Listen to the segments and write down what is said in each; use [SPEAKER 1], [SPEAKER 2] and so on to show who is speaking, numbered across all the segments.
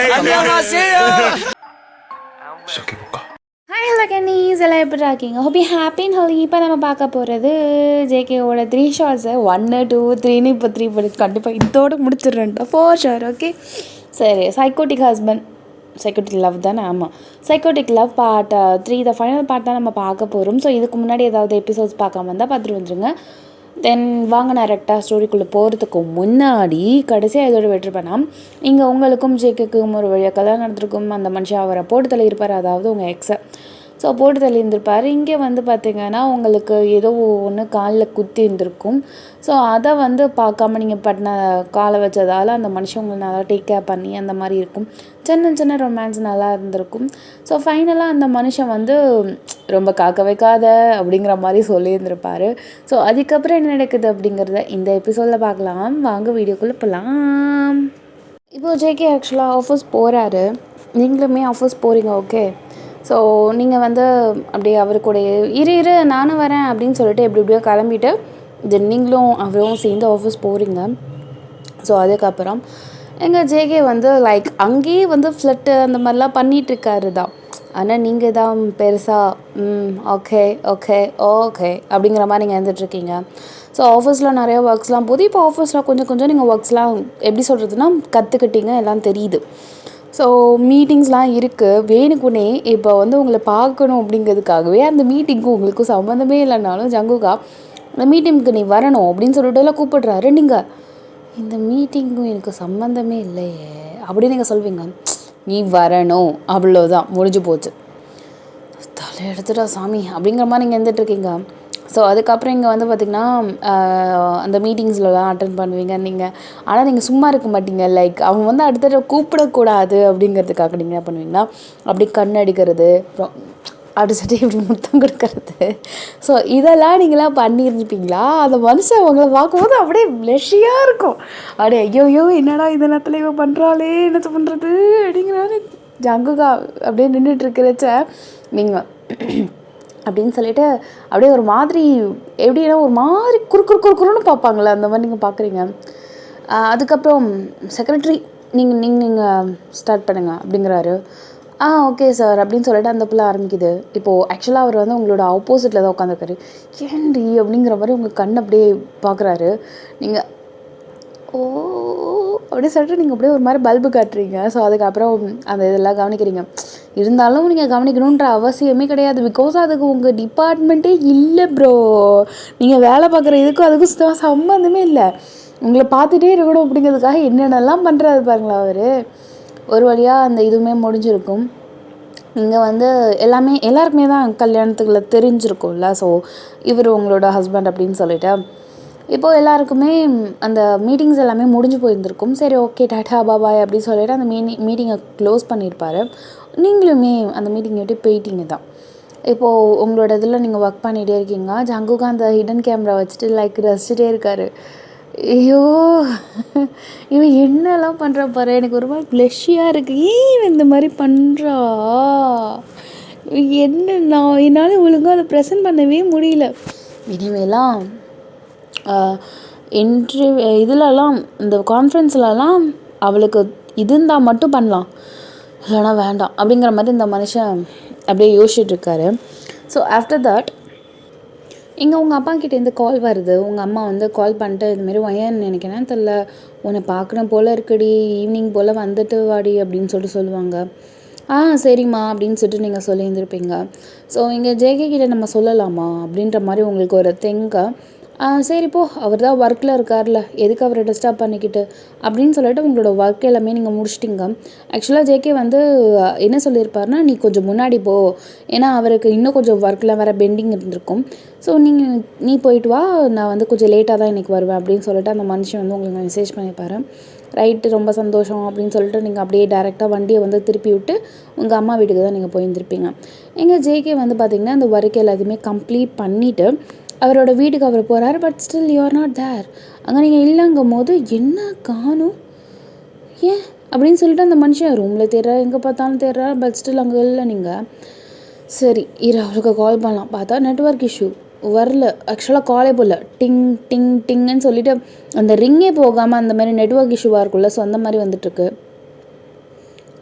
[SPEAKER 1] Hi hello கன்னீஸ் எல்லாம் எப்படி இருக்கீங்க? Hope you happy and healthy. இப்போ நம்ம பார்க்க போகிறது ஜேகேவோட 3 ஷார்ட்ஸு 1 2 3ன்னு இப்போ 3 படி கண்டிப்பாக இதோடு முடிச்சிடுறேன்டா 4 ஷார். ஓகே சரி. சைக்கோட்டிக் ஹஸ்பண்ட் சைக்கோட்டிக் லவ் தானே? ஆமாம், psychotic love part 3 the final part தான் நம்ம பார்க்க போகிறோம். ஸோ இதுக்கு முன்னாடி ஏதாவது எபிசோட்ஸ் பார்க்காம வந்தால் பார்த்துட்டு வந்துருங்க. தென் வாங்க டேரெக்டாக ஸ்டோரிக்குள்ளே போகிறதுக்கு முன்னாடி கடைசியாக இதோட வெற்றிப்பேனா இங்கே உங்களுக்கும் ஜேகேக்கும் ஒரு வழியாக கல்யாணம் நடந்திருக்கும். அந்த மனுஷன் அவரை போட்டு தள்ளி இருப்பார், அதாவது உங்கள் எக்ஸை. ஸோ போட்டு தள்ளி இருந்திருப்பார். இங்கே வந்து பார்த்திங்கன்னா உங்களுக்கு ஏதோ ஒன்று காலில் குத்தி இருந்திருக்கும். ஸோ அதை வந்து பார்க்காம நீங்கள் பட்டின காலை வச்சதால் அந்த மனுஷன் உங்களை நல்லா டேக் கேர் பண்ணி அந்த மாதிரி இருக்கும். சின்ன சின்ன ரொமான்ஸ் நல்லா இருந்திருக்கும். ஸோ ஃபைனலாக அந்த மனுஷன் வந்து ரொம்ப காக்க வைக்காத அப்படிங்கிற மாதிரி சொல்லியிருந்திருப்பார். ஸோ அதுக்கப்புறம் என்ன நடக்குது அப்படிங்கிறத இந்த எபிசோடில் பார்க்கலாம். வாங்க வீடியோக்குள்ளே போகலாம். இப்போது ஜேகே ஆக்சுவலாக ஆஃபீஸ் போகிறாரு, நீங்களுமே ஆஃபீஸ் போகிறீங்க. ஓகே, ஸோ நீங்கள் வந்து அப்படியே அவரு கூட இரு நானும் வரேன் அப்படின்னு சொல்லிட்டு எப்படியோ கிளம்பிட்டு தென் நீங்களும் அவரும் சேர்ந்து ஆஃபீஸ் போகிறீங்க. ஸோ அதுக்கப்புறம் எங்கள் ஜேகே வந்து லைக் அங்கேயே வந்து ஃப்ளட்டு அந்த மாதிரிலாம் பண்ணிகிட்ருக்காரு தான். ஆனால் நீங்கள் தான் பெருசாக ஓகே ஓகே ஓகே அப்படிங்கிற மாதிரி நீங்கள் இருந்துகிட்ருக்கீங்க. ஸோ ஆஃபீஸில் நிறையா ஒர்க்ஸ்லாம் போது இப்போ ஆஃபீஸில் கொஞ்சம் கொஞ்சம் நீங்கள் ஒர்க்ஸ்லாம் எப்படி சொல்கிறதுனா கற்றுக்கிட்டீங்க, எல்லாம் தெரியுது. ஸோ மீட்டிங்ஸ்லாம் இருக்குது. வேணுக்குனே இப்போ வந்து உங்களை பார்க்கணும் அப்படிங்கிறதுக்காகவே அந்த மீட்டிங்க்கும் உங்களுக்கும் சம்மந்தமே இல்லைனாலும் ஜங்குகா அந்த மீட்டிங்க்கு நீ வரணும் அப்படின்னு சொல்லிட்டு எல்லாம் கூப்பிடுறாரு. நீங்கள் இந்த மீட்டிங்கும் எனக்கு சம்மந்தமே இல்லையே அப்படின்னு நீங்கள் சொல்வீங்க. நீ வரணும், அவ்வளோதான், முடிஞ்சு போச்சு, தலை எடுத்துட்டா சாமி அப்படிங்கிற மாதிரி நீங்கள் இருந்துகிட்ருக்கீங்க. ஸோ அதுக்கப்புறம் இங்கே வந்து பார்த்திங்கன்னா அந்த மீட்டிங்ஸ்லலாம் அட்டன் பண்ணுவீங்க நீங்கள். ஆனால் நீங்கள் சும்மா இருக்க மாட்டீங்க. லைக் அவங்க வந்து அடுத்த கூப்பிடக்கூடாது அப்படிங்கிறதுக்காக நீங்கள் என்ன பண்ணுவீங்கன்னா அப்படி கண் அடிக்கிறது, அப்புறம் அடிச்சுட்டு இப்படி முத்தம் கொடுக்கறது. ஸோ இதெல்லாம் நீங்களாம் பண்ணியிருந்துப்பீங்களா? அந்த மனுஷன் அவங்கள பார்க்கும்போது அப்படியே ப்ளஷியாக இருக்கும். அப்படியே ஐயோ என்னடா இந்த நேரத்தில் இவன் பண்ணுறாளே, என்னத்தை பண்ணுறது அப்படிங்கிறாரு ஜங்குகா அப்படியே நின்றுட்டுருக்கிறச்ச நீங்கள் அப்படின்னு சொல்லிட்டு அப்படியே ஒரு மாதிரி எப்படின்னா ஒரு மாதிரி குறுன்னு பார்ப்பாங்களே, அந்த மாதிரி நீங்கள் பார்க்குறீங்க. அதுக்கப்புறம் செக்ரட்டரி நீங்கள் ஸ்டார்ட் பண்ணுங்க அப்படிங்கிறாரு. ஓகே சார் அப்படின்னு சொல்லிட்டு அந்த பிள்ளை ஆரம்பிக்குது. இப்போது ஆக்சுவலாக அவர் வந்து உங்களோட ஆப்போசிட்டில் தான் உட்காந்துருக்காரு. ஏன்டி அப்படிங்கிற மாதிரி உங்கள் கண் அப்படியே பார்க்குறாரு. நீங்கள் ஓ அப்படின்னு சொல்லிட்டு நீங்கள் அப்படியே ஒரு மாதிரி பல்பு காட்டுறீங்க. ஸோ அதுக்கப்புறம் அந்த இதெல்லாம் கவனிக்கிறீங்க. இருந்தாலும் நீங்கள் கவனிக்கணுன்ற அவசியமே கிடையாது. பிகாஸ் அதுக்கு உங்கள் டிபார்ட்மெண்ட்டே இல்லை ப்ரோ. நீங்கள் வேலை பார்க்குற இதுக்கும் அதுக்கும் சம்மந்தமே இல்லை. உங்களை பார்த்துட்டே இருக்கணும் அப்படிங்கிறதுக்காக என்னென்னலாம் பண்ணுறாரு பாருங்களா அவர். ஒரு வழியாக அந்த இதுவுமே முடிஞ்சிருக்கும். இங்கே வந்து எல்லாருக்குமே தான் கல்யாணத்துக்குள்ள தெரிஞ்சிருக்கும்ல. ஸோ இவர் உங்களோட ஹஸ்பண்ட் அப்படின்னு சொல்லிட்டு இப்போது எல்லாருக்குமே அந்த மீட்டிங்ஸ் எல்லாமே முடிஞ்சு போயிருந்திருக்கும். சரி ஓகே டாட்டா பாபாய் அப்படின்னு சொல்லிட்டு அந்த மீட்டிங்கை க்ளோஸ் பண்ணியிருப்பார். நீங்களுமே அந்த மீட்டிங்கை விட்டு போயிட்டீங்க தான். இப்போது உங்களோட இதில் நீங்கள் ஒர்க் பண்ணிகிட்டே இருக்கீங்க. ஜங்குகா அந்த ஹிடன் கேமரா வச்சுட்டு லைக் ரசிச்சுட்டே இருக்கார். ஐயோ இவன் என்னெல்லாம் பண்ணுறா பாரு, எனக்கு ஒரு மாதிரி ப்ளஷியாக இருக்குது. ஏன் இந்த மாதிரி பண்ணுறா, என்ன நான் என்னால் ஒழுங்காக அதை ப்ரெசென்ட் பண்ணவே முடியல. இனிமேலாம் இதிலலாம் இந்த கான்ஃபரன்ஸ்லலாம் அவளுக்கு இது இருந்தால் மட்டும் பண்ணலாம், இல்லைனா வேண்டாம் அப்படிங்கிற மாதிரி இந்த மனுஷன் அப்படியே யோசிச்சுட்ருக்காரு. ஸோ ஆஃப்டர் தட் இங்கே உங்கள் அப்பா கிட்டேருந்து கால் வருது. உங்கள் அம்மா வந்து கால் பண்ணிட்டு இதுமாரி ஏன்னு எனக்கு என்னன்னு தெரில, உன்னை பார்க்கணும் போல் இருக்குடி, ஈவினிங் போல் வந்துட்டு வாடி அப்படின்னு சொல்லுவாங்க. சரிம்மா அப்படின்னு சொல்லிட்டு நீங்கள் சொல்லியிருந்திருப்பீங்க. ஸோ இங்கே ஜேகே கிட்டே நம்ம சொல்லலாமா அப்படின்ற மாதிரி உங்களுக்கு ஒரு சரிப்போ அவர் தான் ஒர்க்கில் இருக்கார்ல, எதுக்கு அவரை டிஸ்டர்ப் பண்ணிக்கிட்டு அப்படின்னு சொல்லிட்டு உங்களோட ஒர்க் எல்லாமே நீங்கள் முடிச்சிட்டிங்க. ஆக்சுவலாக ஜேகே வந்து என்ன சொல்லியிருப்பாருன்னா, நீ கொஞ்சம் முன்னாடி போ, ஏன்னா அவருக்கு இன்னும் கொஞ்சம் ஒர்க்கில் வேறு பெண்டிங் இருந்திருக்கும். ஸோ நீ போயிட்டு வா, நான் வந்து கொஞ்சம் லேட்டாக தான் இன்றைக்கி வருவேன் அப்படின்னு சொல்லிட்டு அந்த மனுஷன் வந்து உங்களுக்கு மெசேஜ் பண்ணியிருப்பாரு. ரைட்டு, ரொம்ப சந்தோஷம் அப்படின்னு சொல்லிட்டு நீங்கள் அப்படியே டேரெக்டாக வண்டியை வந்து திருப்பி விட்டு உங்கள் அம்மா வீட்டுக்கு தான் நீங்கள் போயிருந்திருப்பீங்க. எங்கள் ஜேகே வந்து பார்த்திங்கன்னா அந்த ஒர்க் எல்லாத்தையுமே கம்ப்ளீட் பண்ணிவிட்டு அவரோட வீட்டுக்கு அவர் போகிறாரு. But still you are not there. அங்கே நீங்கள் இல்லைங்கும் போது என்ன காணும் ஏன் அப்படின்னு சொல்லிட்டு அந்த மனுஷன் ரூமில் தேடுறா, எங்கே பார்த்தாலும் தேடுறா. பட் ஸ்டில் அங்கே இல்லை நீங்கள். சரி அவருக்கு கால் பண்ணலாம் பார்த்தா நெட்வொர்க் இஷ்யூ வரல. ஆக்சுவலாக காலே போடல, டிங் டிங் டிங்குன்னு சொல்லிவிட்டு அந்த ரிங்கே போகாமல் அந்த மாதிரி நெட்வொர்க் இஷ்யூவாக இருக்கும்ல. ஸோ அந்த மாதிரி வந்துட்டுருக்கு.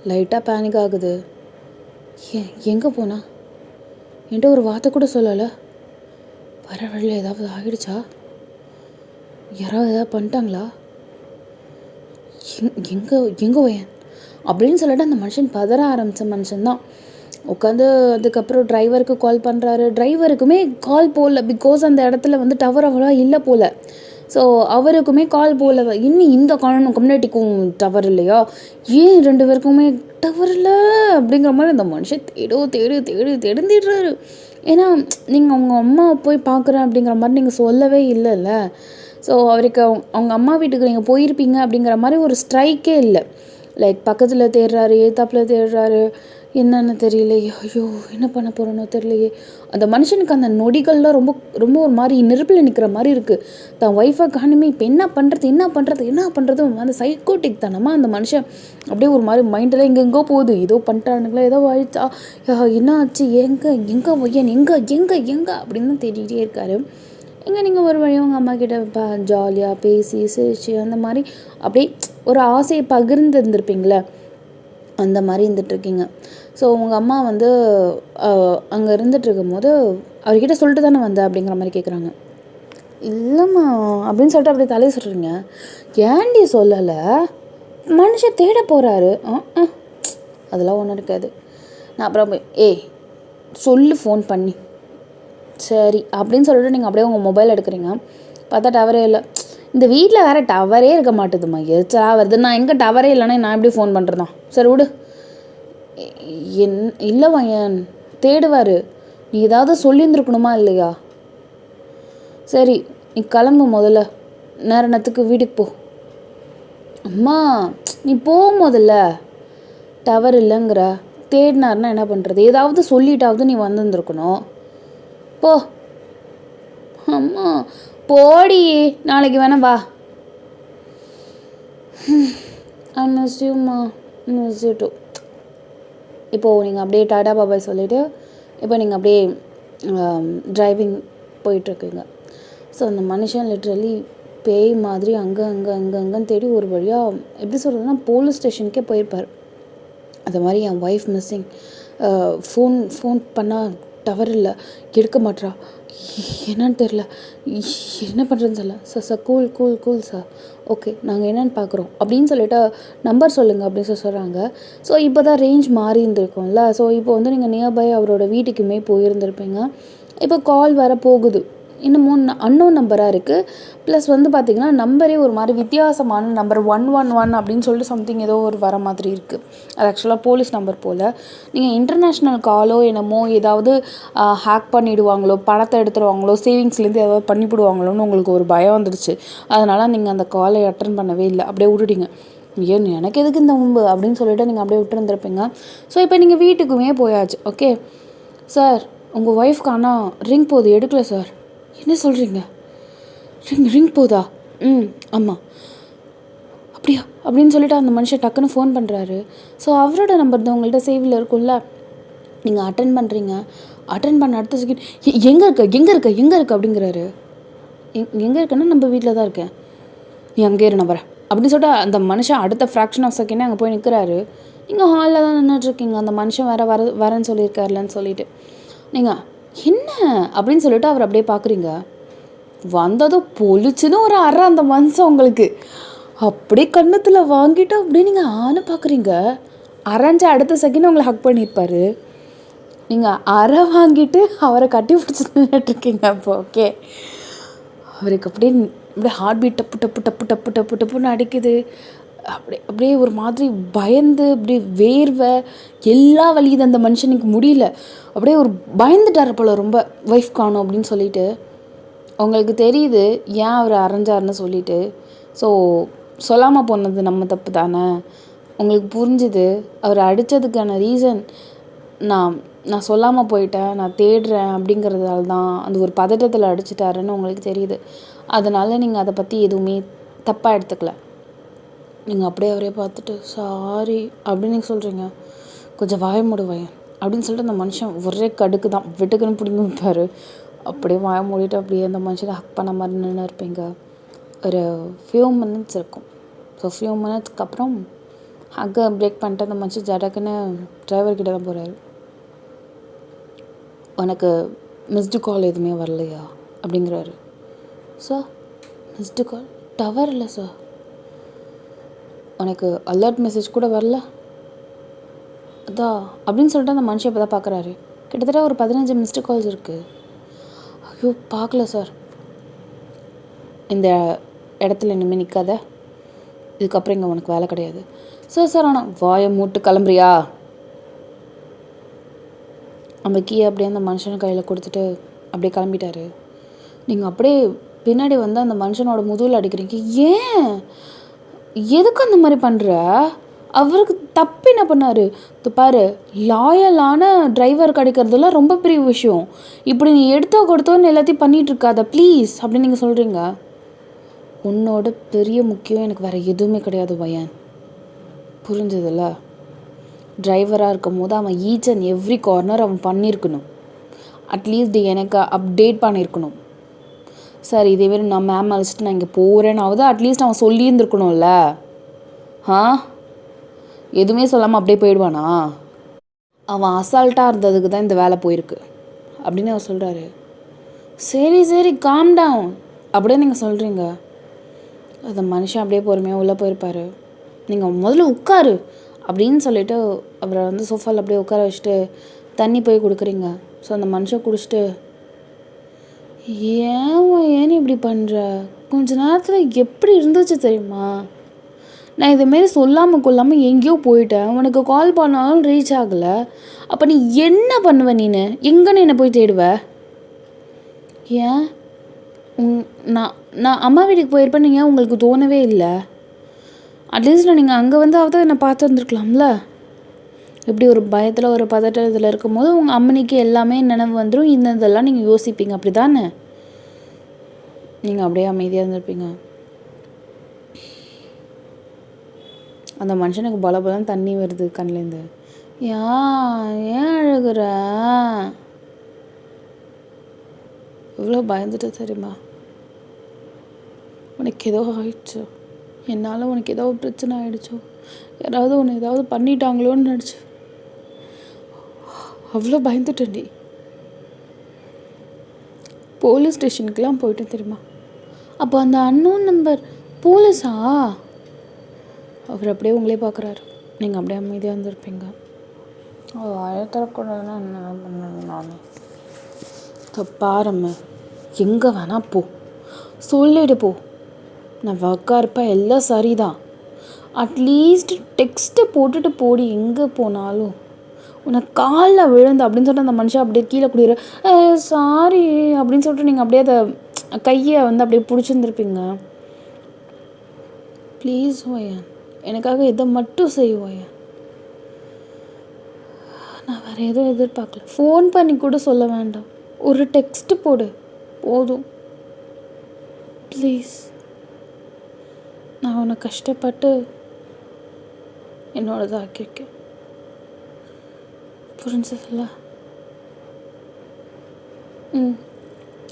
[SPEAKER 1] லைட்டாக பேனிக் ஆகுது. எங்கே போனா? என்கிட்ட ஒரு வார்த்தை கூட சொல்லலை. வர வழியில் ஏதாவது ஆகிடுச்சா? யாராவது ஏதாவது பண்ணிட்டாங்களா? எங்கே எங்கே ஓயன் அப்படின்னு சொல்லிட்டு அந்த மனுஷன் பதற ஆரம்பித்த மனுஷன்தான் உட்காந்து. அதுக்கப்புறம் டிரைவருக்கு கால் பண்ணுறாரு. டிரைவருக்குமே கால் போகல. பிகாஸ் அந்த இடத்துல வந்து டவர் அவ்வளோ இல்லை போல். ஸோ அவருக்குமே கால் போகல. இன்னும் இந்த கம்யூனிட்டிக்கும் டவர் இல்லையா? ஏன் 2 பேருக்குமே டவர் இல்லை அப்படிங்கிற மாதிரி அந்த மனுஷன் தேடுறாரு. ஏன்னா நீங்கள் அவங்க அம்மா போய் பார்க்குறேன் அப்படிங்கிற மாதிரி நீங்கள் சொல்லவே இல்லைல்ல. ஸோ அவருக்கு அவங்க அம்மா வீட்டுக்கு நீங்கள் போயிருப்பீங்க அப்படிங்கிற மாதிரி ஒரு ஸ்ட்ரைக்கே இல்லை. லைக் பக்கத்தில் தேடுறாரு, ஏத்தாப்பில் தேடுறாரு, என்னன்னு தெரியலையே. ஐயோ என்ன பண்ண போகிறேனோ தெரியலையே. அந்த மனுஷனுக்கு அந்த நொடிகள்லாம் ரொம்ப ரொம்ப ஒரு மாதிரி நெருப்பில் நிற்கிற மாதிரி இருக்குது. தான் ஒய்ஃபை காணுமே, இப்போ என்ன பண்ணுறது அந்த சைக்கோட்டிக் தானமா அந்த மனுஷன் அப்படியே ஒரு மாதிரி மைண்டில் எங்கெங்கோ போகுது. ஏதோ பண்ணிட்டானுங்களா, ஏதோ ஆயிடுச்சா, என்ன ஆச்சு, எங்கே ஒய்யன் எங்கே அப்படின்னு தான் தேடிக்கிட்டே இருக்காரு. நீங்கள் ஒரு வழியாக உங்கள் அம்மா கிட்ட ஜாலியாக பேசி சிரிச்சு அந்த மாதிரி அப்படியே ஒரு ஆசையை பகிர்ந்து இருந்திருப்பீங்களே, அந்த மாதிரி இருந்துகிட்ருக்கீங்க. ஸோ உங்கள் அம்மா வந்து அங்கே இருந்துகிட்ருக்கும் போது அவர்கிட்ட சொல்லிட்டு தானே வந்த அப்படிங்கிற மாதிரி கேட்குறாங்க. இல்லைம்மா அப்படின்னு சொல்லிட்டு அப்படியே தலையை சொல்கிறீங்க. ஏன்டி சொல்லலை? மனுஷன் தேட போகிறாரு. அதெல்லாம் ஒன்றும் இருக்காது. நான் அப்புறம் சொல்லு ஃபோன் பண்ணி. சரி அப்படின்னு சொல்லிட்டு நீங்கள் அப்படியே உங்கள் மொபைல் எடுக்கிறீங்க. பார்த்தா டவரே இல்லை. இந்த வீட்டில் வேறு டவரே இருக்க மாட்டேதும்மா, எரிச்சலாக வருது. நான் எங்கே டவரே இல்லைன்னா நான் எப்படி ஃபோன் பண்ணுறதான்? சரி விடு. இல்லை வையன் தேடுவார். நீ ஏதாவது சொல்லியிருந்துருக்கணுமா இல்லையா? சரி நீ கிளம்பு, முதல்ல நேரத்துக்கு வீட்டுக்கு போ. அம்மா நீ போ முதல்ல. டவர் இல்லைங்கிற, தேடினாருன்னா என்ன பண்ணுறது? ஏதாவது சொல்லிட்டாவது நீ வந்துருந்துருக்கணும். போ அம்மா போடி, நாளைக்கு வேணா வா. ஐ மிஸ் யூம்மா, மிஸ் யூ டூ. இப்போது நீங்கள் அப்படியே டாடா பாபாய் சொல்லிவிட்டு இப்போ நீங்கள் அப்படியே டிரைவிங் போயிட்டுருக்குங்க. ஸோ அந்த மனுஷன் லிட்ரலி பேய் மாதிரி அங்கன்னு தேடி ஒரு வழியாக எப்படி சொல்கிறதுனா போலீஸ் ஸ்டேஷனுக்கே போயிருப்பார். அது மாதிரி என் ஒய்ஃப் மிஸ்ஸிங், ஃபோன் பண்ணால் டவர் இல்லை, எடுக்க மாட்றா, என்னன்னு தெரில, என்ன பண்ணுறதுன்னு தெரியல. சார் கூல் சார், ஓகே நாங்கள் என்னென்னு பார்க்குறோம் அப்படின்னு சொல்லிட்டு நம்பர் சொல்லுங்கள் அப்படின்னு சொல்கிறாங்க. ஸோ இப்போ தான் ரேஞ்ச் மாறி இருந்திருக்கோம்ல. ஸோ இப்போ வந்து நீங்கள் நியர்பை அவரோட வீட்டுக்குமே போயிருந்திருப்பீங்க. இப்போ கால் வர போகுது. இன்னமும் அன்னோன் நம்பராக இருக்குது. ப்ளஸ் வந்து பார்த்திங்கன்னா நம்பரே ஒரு மாதிரி வித்தியாசமான நம்பர் 111 அப்படின்னு சொல்லிட்டு சம்திங் ஏதோ ஒரு வர மாதிரி இருக்குது. அது ஆக்சுவலாக போலீஸ் நம்பர் போல். நீங்கள் இன்டர்நேஷ்னல் காலோ என்னமோ ஏதாவது ஹேக் பண்ணிவிடுவாங்களோ, பணத்தை எடுத்துடுவாங்களோ, சேவிங்ஸ்லேருந்து ஏதாவது பண்ணிவிடுவாங்களோன்னு உங்களுக்கு ஒரு பயம் வந்துடுச்சு. அதனால் நீங்கள் அந்த காலை அட்டன் பண்ணவே இல்லை, அப்படியே விட்டுட்டீங்க. ஏன் எனக்கு எதுக்கு இந்த மும்பு அப்படின்னு சொல்லிட்டு நீங்கள் அப்படியே விட்டுருந்துருப்பீங்க. ஸோ இப்போ நீங்கள் வீட்டுக்குமே போயாச்சு. ஓகே சார், உங்கள் ஒய்ஃப்க்கு ஆனால் ரிங் போகுது, எடுக்கல சார். என்ன சொல்கிறீங்க? ரிங் போதா? ஆமாம். அப்படியா அப்படின்னு சொல்லிட்டு அந்த மனுஷன் டக்குன்னு ஃபோன் பண்ணுறாரு. ஸோ அவரோட நம்பர் தான் உங்கள்கிட்ட சேவில் இருக்கும்ல. நீங்கள் அட்டன் பண்ணுறீங்க. அட்டன் பண்ண அடுத்த செகண்ட் எங்கே இருக்க அப்படிங்கிறாரு. எங்கே இருக்கேன்னா நம்ம வீட்டில் தான் இருக்கேன், நீ அங்கே இரு நம்புறேன் அப்படின்னு சொல்லிட்டு அந்த மனுஷன் அடுத்த ஃப்ராக்ஷன் ஆஃப் செகண்டே அங்கே போய் நிற்கிறாரு. நீங்கள் ஹாலில் தான் நின்றுட்டுருக்கீங்க. அந்த மனுஷன் வரேன்னு சொல்லியிருக்காருலன்னு சொல்லிட்டு நீங்கள் என்ன அப்படின்னு சொல்லிட்டு அவர் அப்படியே பார்க்குறீங்க. வந்ததும் பொழிச்சுன்னு ஒரு அரை அந்த மனுஷன் உங்களுக்கு அப்படியே கண்ணத்தில் வாங்கிட்டு அப்படியே நீங்கள் ஆன பார்க்குறீங்க. அரைஞ்ச அடுத்த செகண்ட் உங்களை ஹக் பண்ணியிருப்பார். நீங்கள் அரை வாங்கிட்டு அவரை கட்டி பிடிச்சி நின்றுட்டுருக்கீங்க. அப்போ ஓகே, அவருக்கு அப்படியே ஹார்ட் பீட் டப்புன்னு அடிக்குது. அப்படியே ஒரு மாதிரி பயந்து அப்படியே வேர்வை எல்லாம் வலியுது அந்த மனுஷனுக்கு. முடியல, அப்படியே ஒரு பயந்துட்டார் போல் ரொம்ப, ஒய்ஃப் காணும் அப்படின்னு சொல்லிட்டு. உங்களுக்கு தெரியுது ஏன் அவர் அரைஞ்சாருன்னு சொல்லிட்டு. ஸோ சொல்லாமல் போனது நம்ம தப்பு தானே. உங்களுக்கு புரிஞ்சுது அவர் அடித்ததுக்கான ரீசன் நான் சொல்லாமல் போயிட்டேன், நான் தேடுறேன் அப்படிங்கிறதால தான், அந்த ஒரு பதட்டத்தில் அடிச்சிட்டாருன்னு உங்களுக்கு தெரியுது. அதனால் நீங்கள் அதை பற்றி எதுவுமே தப்பாக எடுத்துக்கல. நீங்கள் அப்படியே அவரே பார்த்துட்டு சாரி அப்படின்னு நீங்கள் சொல்கிறீங்க. கொஞ்சம் வாய மூடுவேன் அப்படின்னு சொல்லிட்டு அந்த மனுஷன் ஒரே கடுக்கு தான் வெட்டுக்குன்னு பிடிங்கி வைப்பார். அப்படியே வாய மூடிட்டு அப்படியே அந்த மனுஷனை ஹக் பண்ண மாதிரி நின்று இருப்பீங்க. ஒரு ஃபியூ மினிட்ஸ் இருக்கும். ஸோ ஃபியூ மினிட்ஸ்க்கு அப்புறம் ஹக்கை பிரேக் பண்ணிட்டு அந்த மனுஷன் ஜடக்குன்னு டிரைவர்கிட்ட தான் போகிறாரு. உனக்கு மிஸ்டு கால் எதுவுமே வரலையா அப்படிங்கிறாரு. சார் மிஸ்டு கால் டவர் இல்லை சார். உனக்கு அலர்ட் மெசேஜ் கூட வரல அதான் அப்படின்னு சொல்லிட்டு அந்த மனுஷன் இப்போ தான் பார்க்குறாரு. கிட்டத்தட்ட ஒரு 15 மிஸ்டு கால்ஸ் இருக்குது. ஐயோ பார்க்கல சார். இந்த இடத்துல இனிமேல் நிற்காத, இதுக்கப்புறம் இங்கே உனக்கு வேலை கிடையாது. சார் ஆனால் வாயை மூட்டு கிளம்புறியா? அந்த கீயை அப்படியே அந்த மனுஷன் கையில் கொடுத்துட்டு அப்படியே கிளம்பிட்டாரு. நீங்கள் அப்படியே பின்னாடி வந்து அந்த மனுஷனோட முதுகில் அடிக்கிறீங்க. ஏன் எதுக்கு அந்த மாதிரி பண்ணுற? அவருக்கு தப்பு என்ன பண்ணார்? இது பாரு, லாயலான டிரைவர் கிடைக்கிறதுலாம் ரொம்ப பெரிய விஷயம். இப்படி நீ எடுத்தோ கொடுத்தோன்னு எல்லாத்தையும் பண்ணிகிட்டு இருக்காத ப்ளீஸ் அப்படின்னு நீங்கள் சொல்கிறீங்க. உன்னோட பெரிய முக்கியம் எனக்கு வேறு எதுவுமே கிடையாது வயன், புரிஞ்சதில்ல? டிரைவராக இருக்கும் போது அவன் ஈச் அண்ட் எவ்ரி கார்னர் அவன் பண்ணியிருக்கணும். அட்லீஸ்ட் எனக்கு அப்டேட் பண்ணியிருக்கணும். சார் இதேமாரி நான் மேம் அழைச்சிட்டு நான் இங்கே போகிறேன்னாவது அட்லீஸ்ட் அவன் சொல்லியிருந்துருக்கணும்ல. எதுவுமே சொல்லாமல் அப்படியே போயிடுவானா? அவன் அசால்ட்டாக இருந்ததுக்கு தான் இந்த வேலை போயிருக்கு அப்படின்னு அவர் சொல்கிறாரு. சரி காம் டவுன் அப்படியே நீங்கள் சொல்கிறீங்க. அந்த மனுஷன் அப்படியே பொறுமையாக உள்ளே போயிருப்பார். நீங்கள் முதல்ல உட்காரு அப்படின்னு சொல்லிவிட்டு அவரை வந்து சோஃபாவில் அப்படியே உட்கார வச்சுட்டு தண்ணி போய் கொடுக்குறீங்க. ஸோ அந்த மனுஷன் குடிச்சிட்டு, ஏன் இப்படி பண்ணுற? கொஞ்ச நேரத்தில் எப்படி இருந்துச்சு தெரியுமா? நான் இதுமாரி சொல்லாமல் கொள்ளாமல் எங்கேயோ போயிட்டேன், உனக்கு கால் பண்ணாலும் ரீச் ஆகலை. அப்போ நீ என்ன பண்ணுவ? நீனு எங்கன்னு என்னை போய் தேடுவ? ஏன் நான் அம்மா வீட்டுக்கு போயிருப்பேன், நீங்கள் உங்களுக்கு தோணவே இல்லை? அட்லீஸ்ட் நீங்கள் அங்கே வந்து அவதான் என்னை பார்த்துருந்துருக்கலாம்ல. இப்படி ஒரு பயத்தில் ஒரு பதட்டத்தில் இருக்கும்போது உங்கள் அம்மனிக்கு எல்லாமே நினைவு வந்துடும். இதெல்லாம் நீங்கள் யோசிப்பீங்க, அப்படி தானே? நீங்கள் அப்படியே அமைதியாக இருந்திருப்பீங்க. அந்த மனுஷனுக்கு பலபலம் தண்ணி வருது கண்ணிலேருந்து. ஏன் அழுகுற? இவ்வளோ பயந்துட்டு தெரியுமா? உனக்கு ஏதோ ஆயிடுச்சோ, என்னால் உனக்கு ஏதோ பிரச்சனை ஆகிடுச்சோ, யாராவது உன்னை ஏதாவது பண்ணிட்டாங்களோன்னு நினச்சி அவ்வளோ பயந்துட்டேன்டி. போலீஸ் ஸ்டேஷனுக்கெலாம் போயிட்டு தெரியுமா? அப்போ அந்த அன்னோன் நம்பர் போலீஸா? அவர் அப்படியே உங்களே பார்க்குறாரு. நீங்கள் அப்படியே அமைதியாக இருந்திருப்பீங்க. அழத்தரக்கூடாதுன்னா என்ன பண்ணணும்? நான் பாரும்மா, எங்கே வேணா போ, சொல்லிடு போ, நான் ஒர்க்காக இருப்பேன், எல்லாம் சரிதான். அட்லீஸ்ட் டெக்ஸ்ட்டை போட்டுட்டு போடி. எங்கே போனாலும் உனக்கு காலில் விழுந்து அப்படின்னு சொல்லிட்டு அந்த மனுஷன் அப்படியே கீழே குடிக்கிற சாரி அப்படின்னு சொல்லிட்டு நீங்கள் அப்படியே அதை கையை வந்து அப்படியே பிடிச்சிருந்துருப்பீங்க. ப்ளீஸ் ஓயன், எனக்காக இதை மட்டும் செய்வோயா. நான் வேறு எதுவும் எதிர்பார்க்கல. ஃபோன் பண்ணி கூட சொல்ல வேண்டாம், ஒரு டெக்ஸ்ட்டு போடு போதும் ப்ளீஸ். நான் உன்னை கஷ்டப்பட்டு என்னோடதாக ஆக்கியிருக்கேன், புரிஞ்சதில்ல?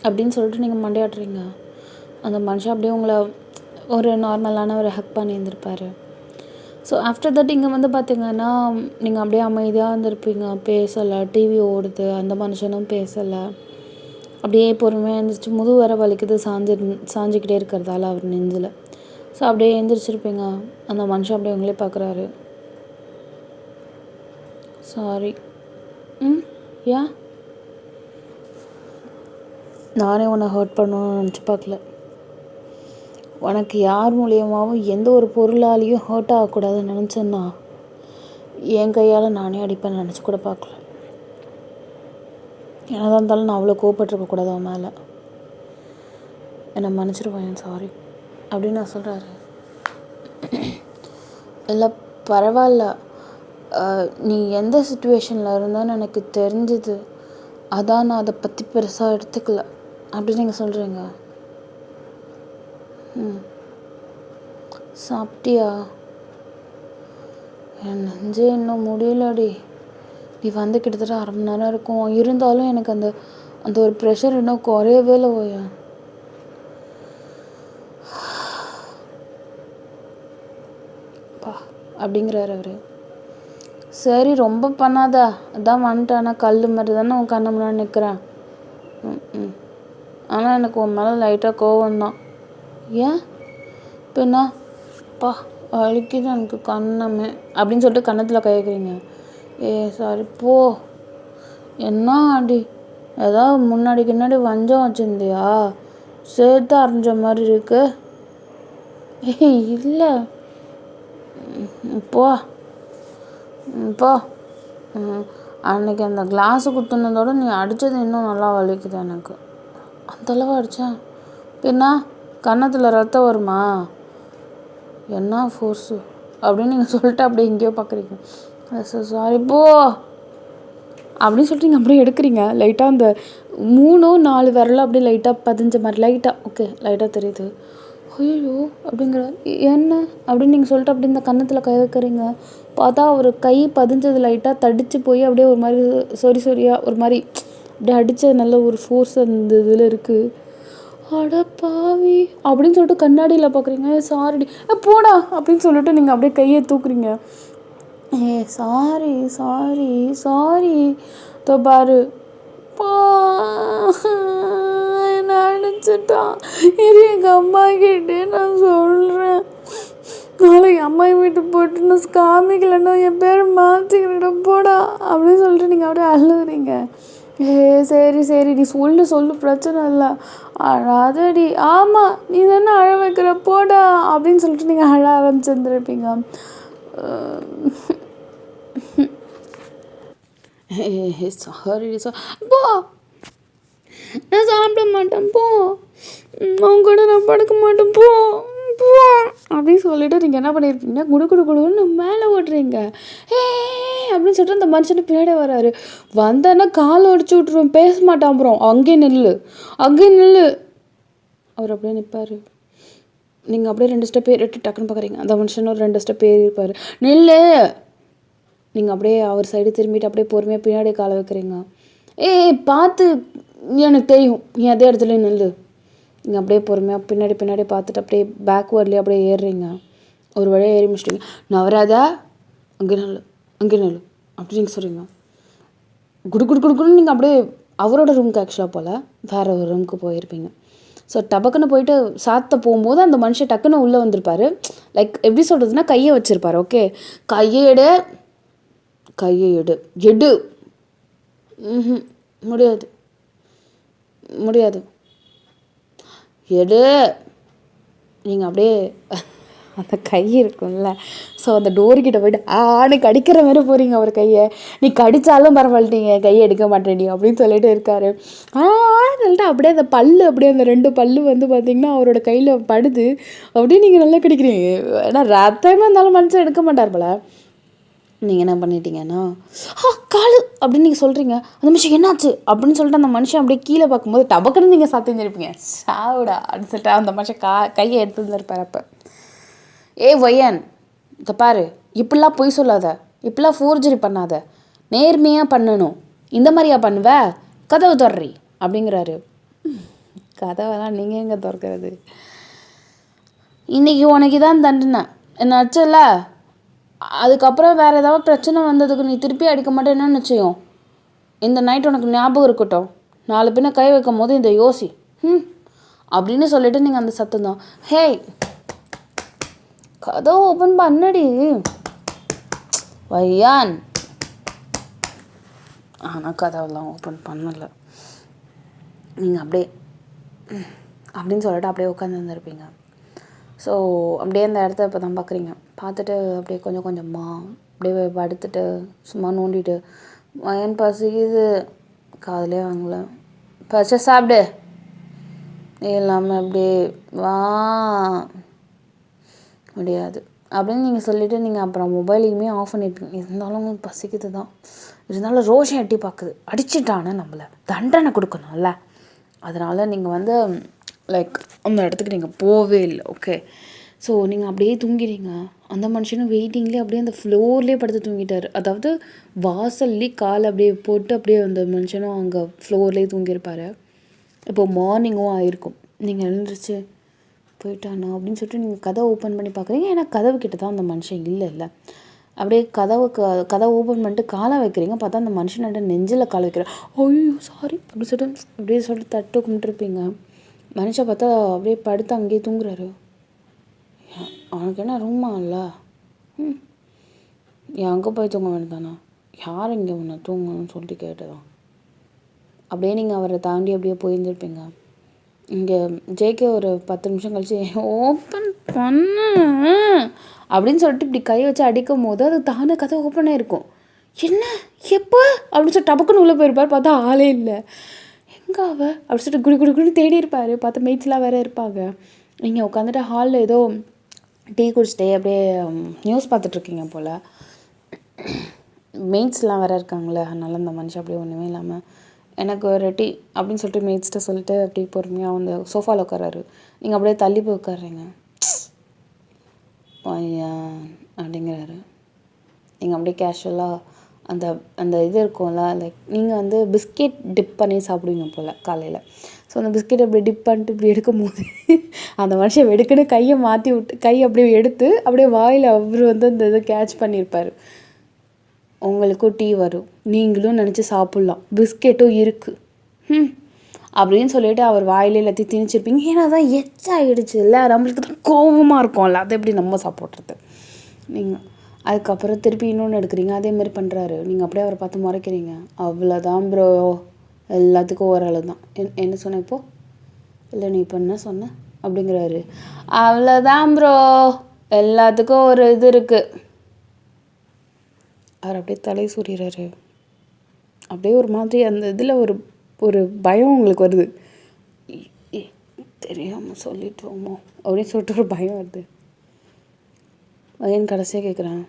[SPEAKER 1] அப்படின்னு சொல்லிட்டு நீங்கள் மண்டையாடுறீங்க. அந்த மனுஷன் அப்படியே உங்களை ஒரு நார்மலான ஒரு ஹக் பண்ணியிருந்திருப்பார். ஸோ ஆஃப்டர் தட் இங்கே வந்து பார்த்திங்கன்னா நீங்கள் அப்படியே அமைதியாக இருந்திருப்பீங்க, பேசலை, டிவி ஓடுது, அந்த மனுஷனும் பேசலை. அப்படியே பொறுமையாக எழுந்திரிச்சு முதுகு வர வலிக்குது, சாஞ்சிக்கிட்டே இருக்கிறதால அவர் நெஞ்சில். ஸோ அப்படியே எழுந்திரிச்சிருப்பீங்க. அந்த மனுஷன் அப்படியே உங்களே பார்க்குறாரு. சாரி. ஏன்? நானே உன்னை ஹர்ட் பண்ணணும்னு நினச்சி பார்க்கல. உனக்கு யார் மூலியமாகவும் எந்த ஒரு பொருளாலேயும் ஹர்ட் ஆகக்கூடாதுன்னு நினச்சேன்னா என் கையால் நானே அடிப்பேன்னு நினச்சி கூட பார்க்கல. என்னதான் இருந்தாலும் நான் அவ்வளோ கோவப்பட்டிருக்கக்கூடாது அவன் மேலே. என்னை மன்னிச்சிருவேன், சாரி அப்படின்னு நான் சொல்கிறாரு. இல்லை பரவாயில்ல, நீ எந்த சுச்சுவேஷனில் இருந்தான்னு எனக்கு தெரிஞ்சுது, அதான் நான் அதை பற்றி பெருசாக எடுத்துக்கல அப்படின்னு நீங்கள் சொல்கிறீங்க. சாப்பிட்டியா? என் நெஞ்சே இன்னும் முடியலடி. நீ வந்து கிட்டத்தட்ட 1/2 மணி நேரம் இருக்கும், இருந்தாலும் எனக்கு அந்த அந்த ஒரு ப்ரெஷர் இன்னும் குறையவே இல்லை ஓயா. அப்படிங்கிறாரு அவர். சரி ரொம்ப பண்ணாத, அதான் வந்துட்டானா கல் மாதிரி தானே உன் கண்ணு முன்னாடி நிற்கிறேன். ம் ஆனால் எனக்கு உன் மேலே லைட்டாக கோவம்தான். ஏன் பின்னா பா வலிக்குது எனக்கு கண்ணமே அப்படின்னு சொல்லிட்டு கன்னத்தில் கேட்குறீங்க. சாரி போ. என்ன அடி ஏதாவது முன்னாடி வஞ்சம் வச்சுருந்தியா? சேர்த்து அரைஞ்ச மாதிரி இருக்கு. இல்லை போ போ. அன்னைக்கு அந்த கிளாஸு குத்துனதோட நீ அடித்தது இன்னும் நல்லா வலிக்குது எனக்கு. அந்தளவு அடித்தேன் பின்னா கன்னத்தில் ரத்தம் வருமா? என்ன ஃபோர்ஸு அப்படின்னு நீங்கள் சொல்லிட்டு அப்படியே எங்கேயோ பார்க்குறீங்க. சாரி போ அப்படின்னு சொல்லிட்டு நீங்கள் அப்படியே எடுக்கிறீங்க. லைட்டாக அந்த 3-4 விரலும் அப்படியே லைட்டாக பதிஞ்ச மாதிரி லைட்டாக ஓகே லைட்டாக தெரியுது. ஐயோ அப்படிங்கிற என்ன அப்படின்னு நீங்கள் சொல்லிட்டு அப்படி இந்த கன்னத்தில் கை வைக்கிறீங்க. பார்த்தா அவர் கை பதிஞ்சது லைட்டாக தடிச்சு போய் அப்படியே ஒரு மாதிரி சொரியாக ஒரு மாதிரி அப்படியே அடித்த நல்ல ஒரு ஃபோர்ஸ் அந்த இதில் இருக்குது. அட பாவி அப்படின்னு சொல்லிட்டு கண்ணாடியில் பார்க்குறீங்க. சாரிடி போடா அப்படின்னு சொல்லிட்டு நீங்கள் அப்படியே கையை தூக்குறீங்க. சாரி சாரி சாரி பாரு என்ன அடிச்சிட்டான். இது எங்கள் அம்மா கிட்டே நான் சொல்கிறேன். நாளைக்கு அம்மா வீட்டுக்கு போட்டு நான் காமிக்கலன்னா என் பேரை மாற்றிக்கிறேன் போடா அப்படின்னு சொல்லிட்டு நீங்கள் அப்படியே அழுகுறீங்க. சரி நீ சொல்லு பிரச்சனை இல்லை, அழாதடி. ஆமாம் நீ தானே அழ வைக்கிற போடா அப்படின்னு சொல்லிட்டு நீங்கள் அழ ஆரம்பிச்சிருந்துருப்பீங்க. சாரி போ, நான் சாப்பிட மாட்டேன் போ, அவங்க கூட நான் படுக்க மாட்டேன் போ போ அப்படின்னு சொல்லிட்டு நீங்கள் என்ன பண்ணியிருப்பீங்க, குடுன்னு மேலே ஓட்டுறீங்க. அப்படின்னு சொல்லிட்டு அந்த மனுஷனை பின்னாடி வராரு. வந்தானா காலை ஒடிச்சு விட்ருவேன், பேச மாட்டான். அப்புறம் அங்கே நில்லு அவர் அப்படியே நிற்பார். நீங்கள் அப்படியே 2 ஸ்டெப் ஏறிட்டு டக்குன்னு பார்க்குறீங்க. அந்த மனுஷன் ஒரு 2 ஸ்டெப் ஏறி இருப்பார். நில்லு. நீங்கள் அப்படியே அவர் சைடு திரும்பிட்டு அப்படியே பொறுமையாக பின்னாடி காலை வைக்கிறீங்க. பார்த்து எனக்கு தெரியும் நீ அதே இடத்துல நில்லு. நீங்கள் அப்படியே பொறுமையாக பின்னாடி பார்த்துட்டு அப்படியே பேக்வேர்ட்லேயே அப்படியே ஏறுறீங்க. ஒரு வழியாக ஏறி முடிச்சிட்டிங்க. நவராதா அங்கே நல்லு அப்படி நீங்கள் சொல்கிறீங்க. குடுன்னு நீங்கள் அப்படியே அவரோட ரூமுக்கு ஆக்சுவலாக போல் வேறு ஒரு ரூமுக்கு போயிருப்பீங்க. ஸோ டபக்குன்னு போயிட்டு சாத்த போகும்போது அந்த மனுஷன் டக்குன்னு உள்ளே வந்திருப்பார். லைக் எப்படி சொல்கிறதுனா கையை வச்சுருப்பார். ஓகே கையை எடு முடியாது எடு. நீங்கள் அப்படியே அந்த கை இருக்கும்ல, ஸோ அந்த டோர்கிட்ட போய்ட்டு ஆணு கடிக்கிற மாதிரி போகிறீங்க அவர் கையை. நீ கடித்தாலும் பரவாயில்லிட்டீங்க கையை எடுக்க மாட்டேடி அப்படின்னு சொல்லிட்டு இருக்காரு. சொல்லிட்டு அப்படியே அந்த அப்படியே அந்த 2 பல்லு வந்து பார்த்திங்கன்னா அவரோட கையில் படுது. அப்படியே நீங்கள் நல்லா கடிக்கிறீங்க. ஏன்னா ரத்தமாக இருந்தாலும் மனுஷன் எடுக்க மாட்டார் போல. நீங்கள் என்ன பண்ணிட்டீங்கன்னா காலு அப்படின்னு நீங்கள் சொல்கிறீங்க. அந்த மனுஷன் என்னாச்சு அப்படின்னு சொல்லிட்டு அந்த மனுஷன் அப்படியே கீழே பார்க்கும்போது டபக்குன்னு நீங்கள் சாத்திருந்துருப்பீங்க. சாவுடா அப்படின்னு சொல்லிட்டு அந்த மனுஷன் கையை எடுத்துருந்துருப்பார். அப்போ ஒய்யன் இதை பாரு, இப்படிலாம் பொய் சொல்லாத, இப்படிலாம் ஃபோர்ஜரி பண்ணாத, நேர்மையாக பண்ணணும். இந்த மாதிரியா பண்ணுவ, கதவை திறறி அப்படிங்கிறாரு. கதவெல்லாம் நீங்கள் எங்கே திறக்கிறது? இன்றைக்கி உனக்கு தான் தண்டனை, என்ன அச்சல. அதுக்கப்புறம் வேறு ஏதாவது பிரச்சனை வந்ததுக்கு நீ திருப்பி அடிக்க மாட்டேன்னு நிச்சயம். இந்த நைட் உனக்கு ஞாபகம் இருக்கட்டும். 4 பின்ன கை வைக்கும் போது இந்த யோசி அப்படின்னு சொல்லிட்டு நீங்கள் அந்த சத்தம் தான். கதவை ஓப்பன் பண்ணடி வையான். ஆனால் கதவெல்லாம் ஓப்பன் பண்ணலை. நீங்கள் அப்படியே அப்படின்னு சொல்லிட்டு அப்படியே உட்காந்து வந்துருப்பீங்க. ஸோ அப்படியே அந்த இடத்த இப்போ தான் பார்க்குறீங்க. பார்த்துட்டு அப்படியே கொஞ்சமாக அப்படியே படுத்துட்டு சும்மா நோண்டிட்டு என் பசிக்குது காதலே வாங்கல, பச்சை சாப்பிடு இல்லாமல் அப்படியே வா முடியாது அப்படின்னு நீங்கள் சொல்லிவிட்டு நீங்கள் அப்புறம் மொபைலையுமே ஆஃப் பண்ணியிருப்பீங்க. இருந்தாலும் உங்களுக்கு பசிக்குது தான், இருந்தாலும் ரோஷம் எட்டி பார்க்குது. அடிச்சிட்டானே நம்மளை தண்டனை கொடுக்கணும்ல. அதனால் நீங்கள் வந்து லைக் அந்த இடத்துக்கு நீங்கள் போகவே இல்லை. ஓகே ஸோ நீங்கள் அப்படியே தூங்கிடுங்க. அந்த மனுஷனும் வெயிட்டிங்லேயே அப்படியே அந்த ஃப்ளோர்லேயே படுத்து தூங்கிட்டார். அதாவது வாசல்லே கால் அப்படியே போட்டு அப்படியே அந்த மனுஷனும் அங்கே ஃப்ளோர்லேயே தூங்கியிருப்பார். இப்போது மார்னிங்கும் ஆகிருக்கும். நீங்கள் எழுந்திரிச்சு போயிட்டானா அப்படின்னு சொல்லிட்டு நீங்கள் கதவை ஓப்பன் பண்ணி பார்க்குறீங்க. ஏன்னா கதவு கிட்ட தான் அந்த மனுஷன் இல்லை. அப்படியே கதவை ஓப்பன் பண்ணிட்டு காலை வைக்கிறீங்க. பார்த்தா அந்த மனுஷனோட நெஞ்சில் காலை வைக்கிறேன். ஐயோ சாரி அப்படி சொல்லிட்டு அப்படியே சொல்லிட்டு தட்டு கும்பிட்டுருப்பீங்க. மனுஷன் பார்த்தா அப்படியே படுத்து அங்கேயே தூங்குறாரு. அவனுக்கு என்ன ரூமா இல்லை? அங்கே போய் தூங்க வேண்டியதானா? யார் இங்கே உன்னை தூங்கணும்னு சொல்லிட்டு கேட்டதான். அப்படியே நீங்கள் அவரை தாண்டி அப்படியே போயிருந்துருப்பீங்க. இங்கே ஜேகே ஒரு 10 நிமிஷம் கழிச்சு ஓப்பன் பண்ண அப்படின்னு சொல்லிட்டு இப்படி கை வச்சு அடிக்கும் போது அது தானே கதை ஓப்பன் ஆகிருக்கும். என்ன எப்போ அப்படின்னு சொல்லிட்டு டபக்குன்னு உள்ளே போயிருப்பார். பார்த்தா ஆளே இல்லை. எங்கே அப்படின்னு சொல்லிட்டு குடி தேடி இருப்பார். பார்த்தா மெய்ட்ஸ்லாம் வேறு இருப்பாங்க. நீங்கள் உட்காந்துட்டு ஹாலில் ஏதோ டீ குடிச்சிட்டே அப்படியே நியூஸ் பார்த்துட்ருக்கீங்க போல். மெய்ட்ஸ்லாம் வேறு இருக்காங்களே, அதனால அந்த மனுஷன் அப்படியே ஒன்றுமே இல்லாமல் எனக்கு ஒரு டீ அப்படின்னு சொல்லிட்டு மெய்ட்ஸ்கிட்ட சொல்லிட்டு அப்படியே பொறுமையாக அந்த சோஃபாவில் உட்காராரு. நீங்கள் அப்படியே தள்ளி போய் உட்காடுறீங்க. பையன் அப்படிங்கிறாரு. நீங்கள் அப்படியே கேஷுவலாக அந்த அந்த இது இருக்கும்ல, லைக் நீங்கள் பிஸ்கெட் டிப் பண்ணி சாப்பிடுவீங்க போல் காலையில். ஸோ அந்த பிஸ்கெட் அப்படி டிப் பண்ணிட்டு இப்படி எடுக்கும் போது அந்த மனுஷன் வெடுக்குன்னு கையை மாற்றி விட்டு அப்படியே எடுத்து அப்படியே வாயில் அவர் அந்த இதை கேட்ச் பண்ணியிருப்பார். உங்களுக்கும் டீ வரும், நீங்களும் நினச்சி சாப்பிட்லாம், பிஸ்கெட்டும் இருக்குது அப்படின்னு சொல்லிட்டு அவர் வாயிலே எல்லாத்தையும் திணிச்சிருப்பீங்க. ஏன்னா தான் எச்சாகிடுச்சு இல்லை, நம்மளுக்கு தான் கோபமாக இருக்கும்ல, அதை எப்படி நம்ம சாப்பிட்றது. நீங்கள் அதுக்கப்புறம் திருப்பி இன்னொன்று எடுக்கிறீங்க, அதேமாதிரி பண்ணுறாரு. நீங்கள் அப்படியே அவரை பார்த்து முறைக்கிறீங்க. அவ்வளோதான் ப்ரோ, எல்லாத்துக்கும் ஓரளவு தான். என்ன சொன்ன இப்போது? இல்லை நீ இப்போ என்ன சொன்ன அப்படிங்கிறாரு. அவ்வளோதான் ப்ரோ, எல்லாத்துக்கும் ஒரு இது இருக்குது. அவர் அப்படியே தலை சூறாரு. அப்படியே ஒரு மாதிரி அந்த இதில் ஒரு ஒரு பயம் உங்களுக்கு வருது. தெரியாமல் சொல்லிட்டோமோ அப்படின்னு சொல்லிட்டு ஒரு பயம் வருது. பையன் கடைசியாக கேட்குறான்,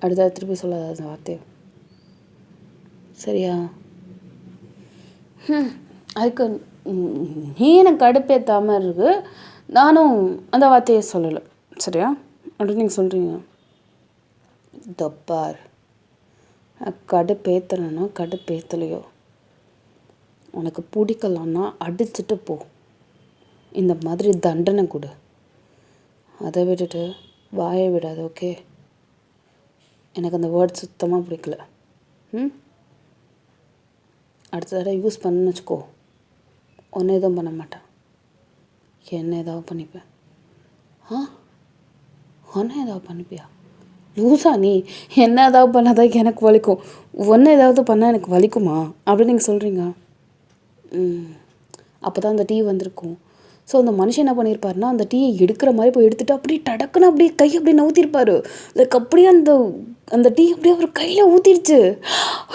[SPEAKER 1] அடுத்த திருப்பி சொல்லாத அந்த வார்த்தையை, சரியா? அதுக்கு நீ எனக்கு கடுப்பேற்றாமல் இருக்கு, நானும் அந்த வார்த்தையை சொல்லலை, சரியா அப்படின்னு நீங்கள் சொல்கிறீங்க. தப்பார், கடுப்பேற்றலைன்னா கடுப்பேற்றலையோ, உனக்கு பிடிக்கலான்னா அடிச்சுட்டு போ, இந்த மாதிரி தண்டனை கொடு. அதை விட்டுட்டு வாயை விடாது, ஓகே? எனக்கு அந்த வேர்ட் சுத்தமாக பிடிக்கல. அடுத்த தடவை யூஸ் பண்ணுன்னு வச்சுக்கோ, ஒன்று எதுவும் பண்ண மாட்டேன், என்ன ஏதாவது பண்ணிப்பேன். ஒன்று ஏதாவது பண்ணிப்பியா? லூஸா நீ? என்ன ஏதாவது பண்ணாதான் எனக்கு வலிக்கும், ஒன்று ஏதாவது பண்ணால் எனக்கு வலிக்குமா அப்படின்னு நீங்கள் சொல்கிறீங்க. அப்போ தான் அந்த டீ வந்திருக்கும். ஸோ அந்த மனுஷன் என்ன பண்ணியிருப்பாருன்னா, அந்த டீயை எடுக்கிற மாதிரி போய் எடுத்துகிட்டு அப்படியே டடக்குன்னு அப்படியே கை அப்படியே நவுத்திருப்பார். லைக் அப்படியே அந்த அந்த டீ அப்படியே அவர் கையில் ஊற்றிடுச்சு.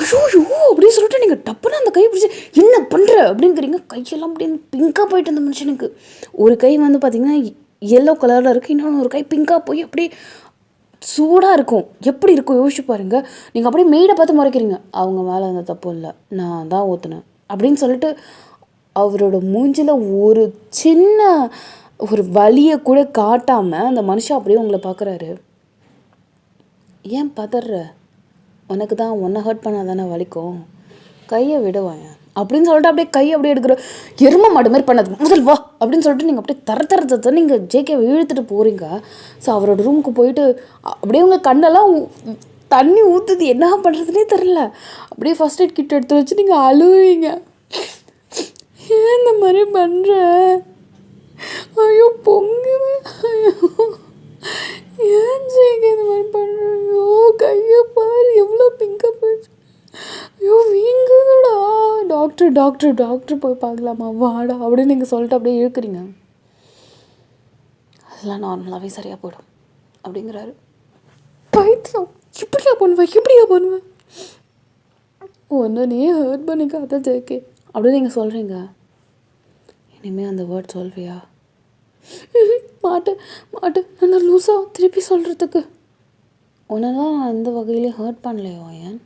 [SPEAKER 1] ஐயோ அப்படின்னு சொல்லிட்டு நீங்கள் டப்புன்னு அந்த கை பிடிச்சி என்ன பண்ணுற அப்படிங்கிறீங்க. கையெல்லாம் அப்படியே பிங்காக போயிட்டு அந்த மனுஷனுக்கு. ஒரு கை பார்த்திங்கன்னா எல்லோ கலரில் இருக்குது, இன்னொன்று ஒரு கை பிங்காக போய் அப்படியே சூடாக இருக்கும். எப்படி இருக்கும் யோசிச்சு பாருங்கள். நீங்கள் அப்படியே மெய்டை பார்த்து முறைக்கிறீங்க. அவங்க மேலே அந்த தப்பு இல்லை, நான் தான் ஊற்றுனேன் அப்படின்னு சொல்லிட்டு அவரோட மூஞ்சில் ஒரு சின்ன ஒரு வலியை கூட காட்டாமல் அந்த மனுஷன் அப்படியே உங்களை பார்க்குறாரு. ஏன் பதற? உனக்கு தான் ஒன்றை ஹர்ட் பண்ணால் தானே வலிக்கும், கையை விடுவாங்க அப்படின்னு சொல்லிட்டு அப்படியே கையை அப்படியே எடுக்கிற எருமை மாடு மாதிரி பண்ணது முதல் வா அப்படின்னு சொல்லிட்டு நீங்கள் அப்படியே தரத்தை நீங்கள் ஜேகேவை இழுத்துட்டு போகிறீங்க. ஸோ அவரோட ரூமுக்கு போயிட்டு அப்படியே உங்கள் கண்ணெல்லாம் தண்ணி ஊற்றுது, என்ன பண்ணுறதுனே தெரில. அப்படியே ஃபர்ஸ்ட் எய்ட் கிட் எடுத்து வச்சு நீங்கள் அழுவீங்க. ஏன் இந்த மாதிரி பண்ணுற? ஐயோ பொங்குது, ஐயோ ஏன் ஜேகே இந்த மாதிரி பண்ணுறோ? கையை பாரு எவ்வளோ பிங்காக போயிடுச்சு, ஐயோ வீங்குதுடா, டாக்டர் போய் பார்க்கலாமா, வாடா அப்படின்னு நீங்கள் சொல்லிட்டு அப்படியே இழுக்கிறீங்க. அதெல்லாம் நார்மலாகவே சரியாக போயிடும் அப்படிங்கிறாரு. பைத்தியம், எப்படியா பண்ணுவேன் ஒன்று நீ ஹர்ட் பண்ணிக்காத ஜேகே அப்படின்னு நீங்கள் சொல்கிறீங்க. இனிமேல் அந்த வேர்ட் சொல்வியா? மாட்டேன் என்ன லூஸா திருப்பி சொல்கிறதுக்கு? உன்னெல்லாம் நான் எந்த வகையிலையும் ஹர்ட் பண்ணலையோ, ஏன்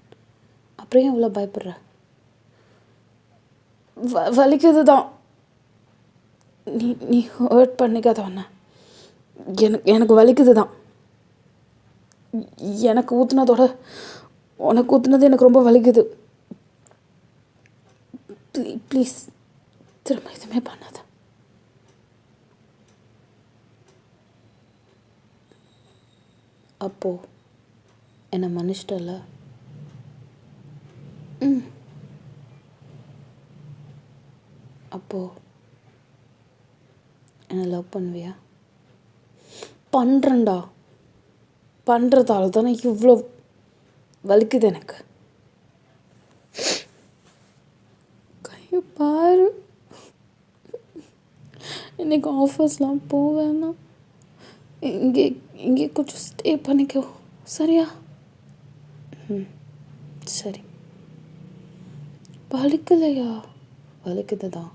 [SPEAKER 1] அப்புறம் இவ்வளோ பயப்படுற? வலிக்குது தான், நீ ஹர்ட் பண்ணிக்காத ஒன்று, எனக்கு வலிக்குது தான். எனக்கு ஊற்றுனதோட உனக்கு ஊற்றுனது எனக்கு ரொம்ப வலிக்குது. ப்ளீஸ் திரும்ப எதுவுமே பண்ணாத.
[SPEAKER 2] அப்போது என்னை மன்னிச்சிட்டல. அப்போது என்னை லவ் பண்ணுவியா? பண்ணுறேன்டா. பண்ணுறதால தானே இவ்வளோ வலிக்குது எனக்கு. கையை பாரு. இன்றைக்கி ஆஃபீஸ்லாம் போவேன்னா இங்கே இங்கே கொஞ்சம் ஸ்டே பண்ணிக்கோ, சரியா? சரி. வலிக்கலையா? வலிக்குது தான்.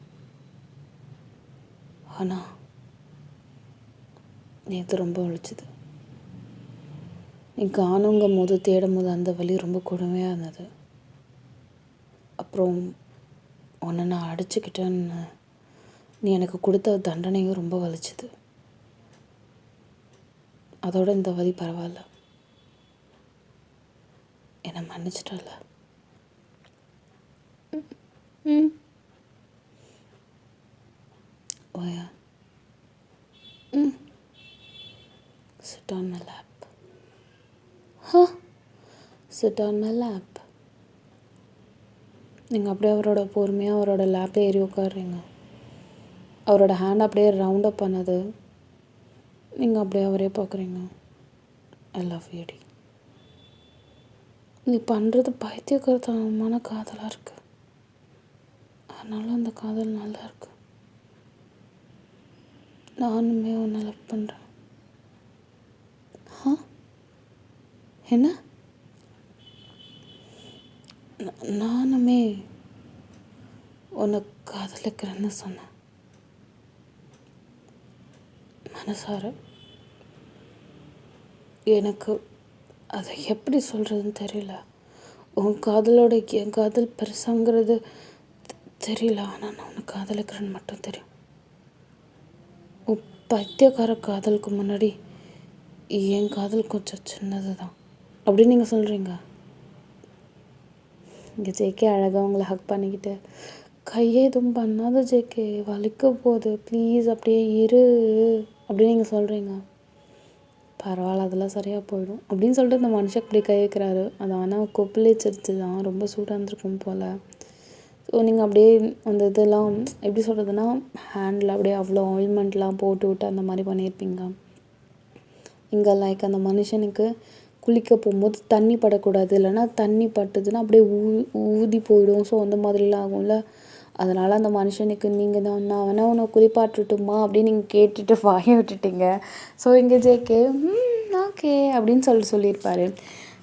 [SPEAKER 2] ஆனால் நேற்று ரொம்ப வலிச்சுது. நீ காணுங்கும் போது தேடும் போது அந்த வலி ரொம்ப கொடுமையாக இருந்தது. அப்புறம் உன்னை நான் அடிச்சுக்கிட்டேன்னு நீ எனக்கு கொடுத்த தண்டனையும் ரொம்ப வலிச்சுது. அதோட இந்த வலி பரவாயில்ல. என்னை மன்னிச்சிட்டல. ஓயா. Sit on my lap. Sit on my lap. நீங்கள் அப்படியே அவரோட பொறுமையாக அவரோட லேப்பில் ஏறி உட்காடுறீங்க. அவரோட ஹேண்ட் அப்படியே ரவுண்ட் அப் பண்ணது நீங்கள் அப்படியே அவரே பார்க்குறீங்க. ஐ லவ் யூ டி. நீ பண்ணுறது பைத்தியக்காரத்தனமான காதலாக இருக்கு. அதனால அந்த காதல் நல்லா இருக்கு. நானுமே உன்னை லவ் பண்ணுறேன். என்ன? நானுமே உன்னை காதலிக்கிறேன்னு சொன்னேன் மனசார. எனக்கு அதை எப்படி சொல்கிறதுன்னு தெரியல. உன் காதலோட என் காதல் பெருசாங்கிறது தெரியல. ஆனால் நான் உன்னை காதலிக்கிறேன்னு மட்டும் தெரியும். உன் பைத்தியக்கார காதலுக்கு முன்னாடி என் காதல் கொஞ்சம் சின்னது தான் அப்படின்னு நீங்கள் சொல்கிறீங்க. இங்கே ஜேகே அழகாக உங்களை ஹக் பண்ணிக்கிட்டு, கையே எதுவும் பண்ணாத ஜேகே, வலிக்க போகுது, ப்ளீஸ் அப்படியே இரு அப்படின்னு நீங்கள் சொல்கிறீங்க. பரவாயில்ல, அதெல்லாம் சரியாக போயிடும் அப்படின்னு சொல்லிட்டு அந்த மனுஷன் அப்படி கை வைக்கிறாரு. அது ஆனால் கொப்பளிச்சிருச்சு தான், ரொம்ப சூடாக இருந்திருக்கும் போல். ஸோ நீங்கள் அப்படியே அந்த இதெல்லாம் எப்படி சொல்கிறதுனா ஹேண்டில் அப்படியே அவ்வளோ ஆயில்மெண்ட்லாம் போட்டு விட்டு அந்த மாதிரி பண்ணியிருப்பீங்க. இங்கே லைக் அந்த மனுஷனுக்கு குளிக்க போகும்போது தண்ணி படக்கூடாது, இல்லைன்னா தண்ணி பட்டுதுன்னா அப்படியே ஊதி போயிடும். ஸோ அந்த மாதிரிலாம் ஆகும்ல. அதனால் அந்த மனுஷனுக்கு நீங்கள் தான் நான் வேணா உன்னை குளிப்பாட்டுட்டுமா அப்படின்னு நீங்கள் கேட்டுட்டு வாய விட்டுட்டீங்க. ஸோ இங்கே ஜேகே ஓகே அப்படின்னு சொல்லியிருப்பார்.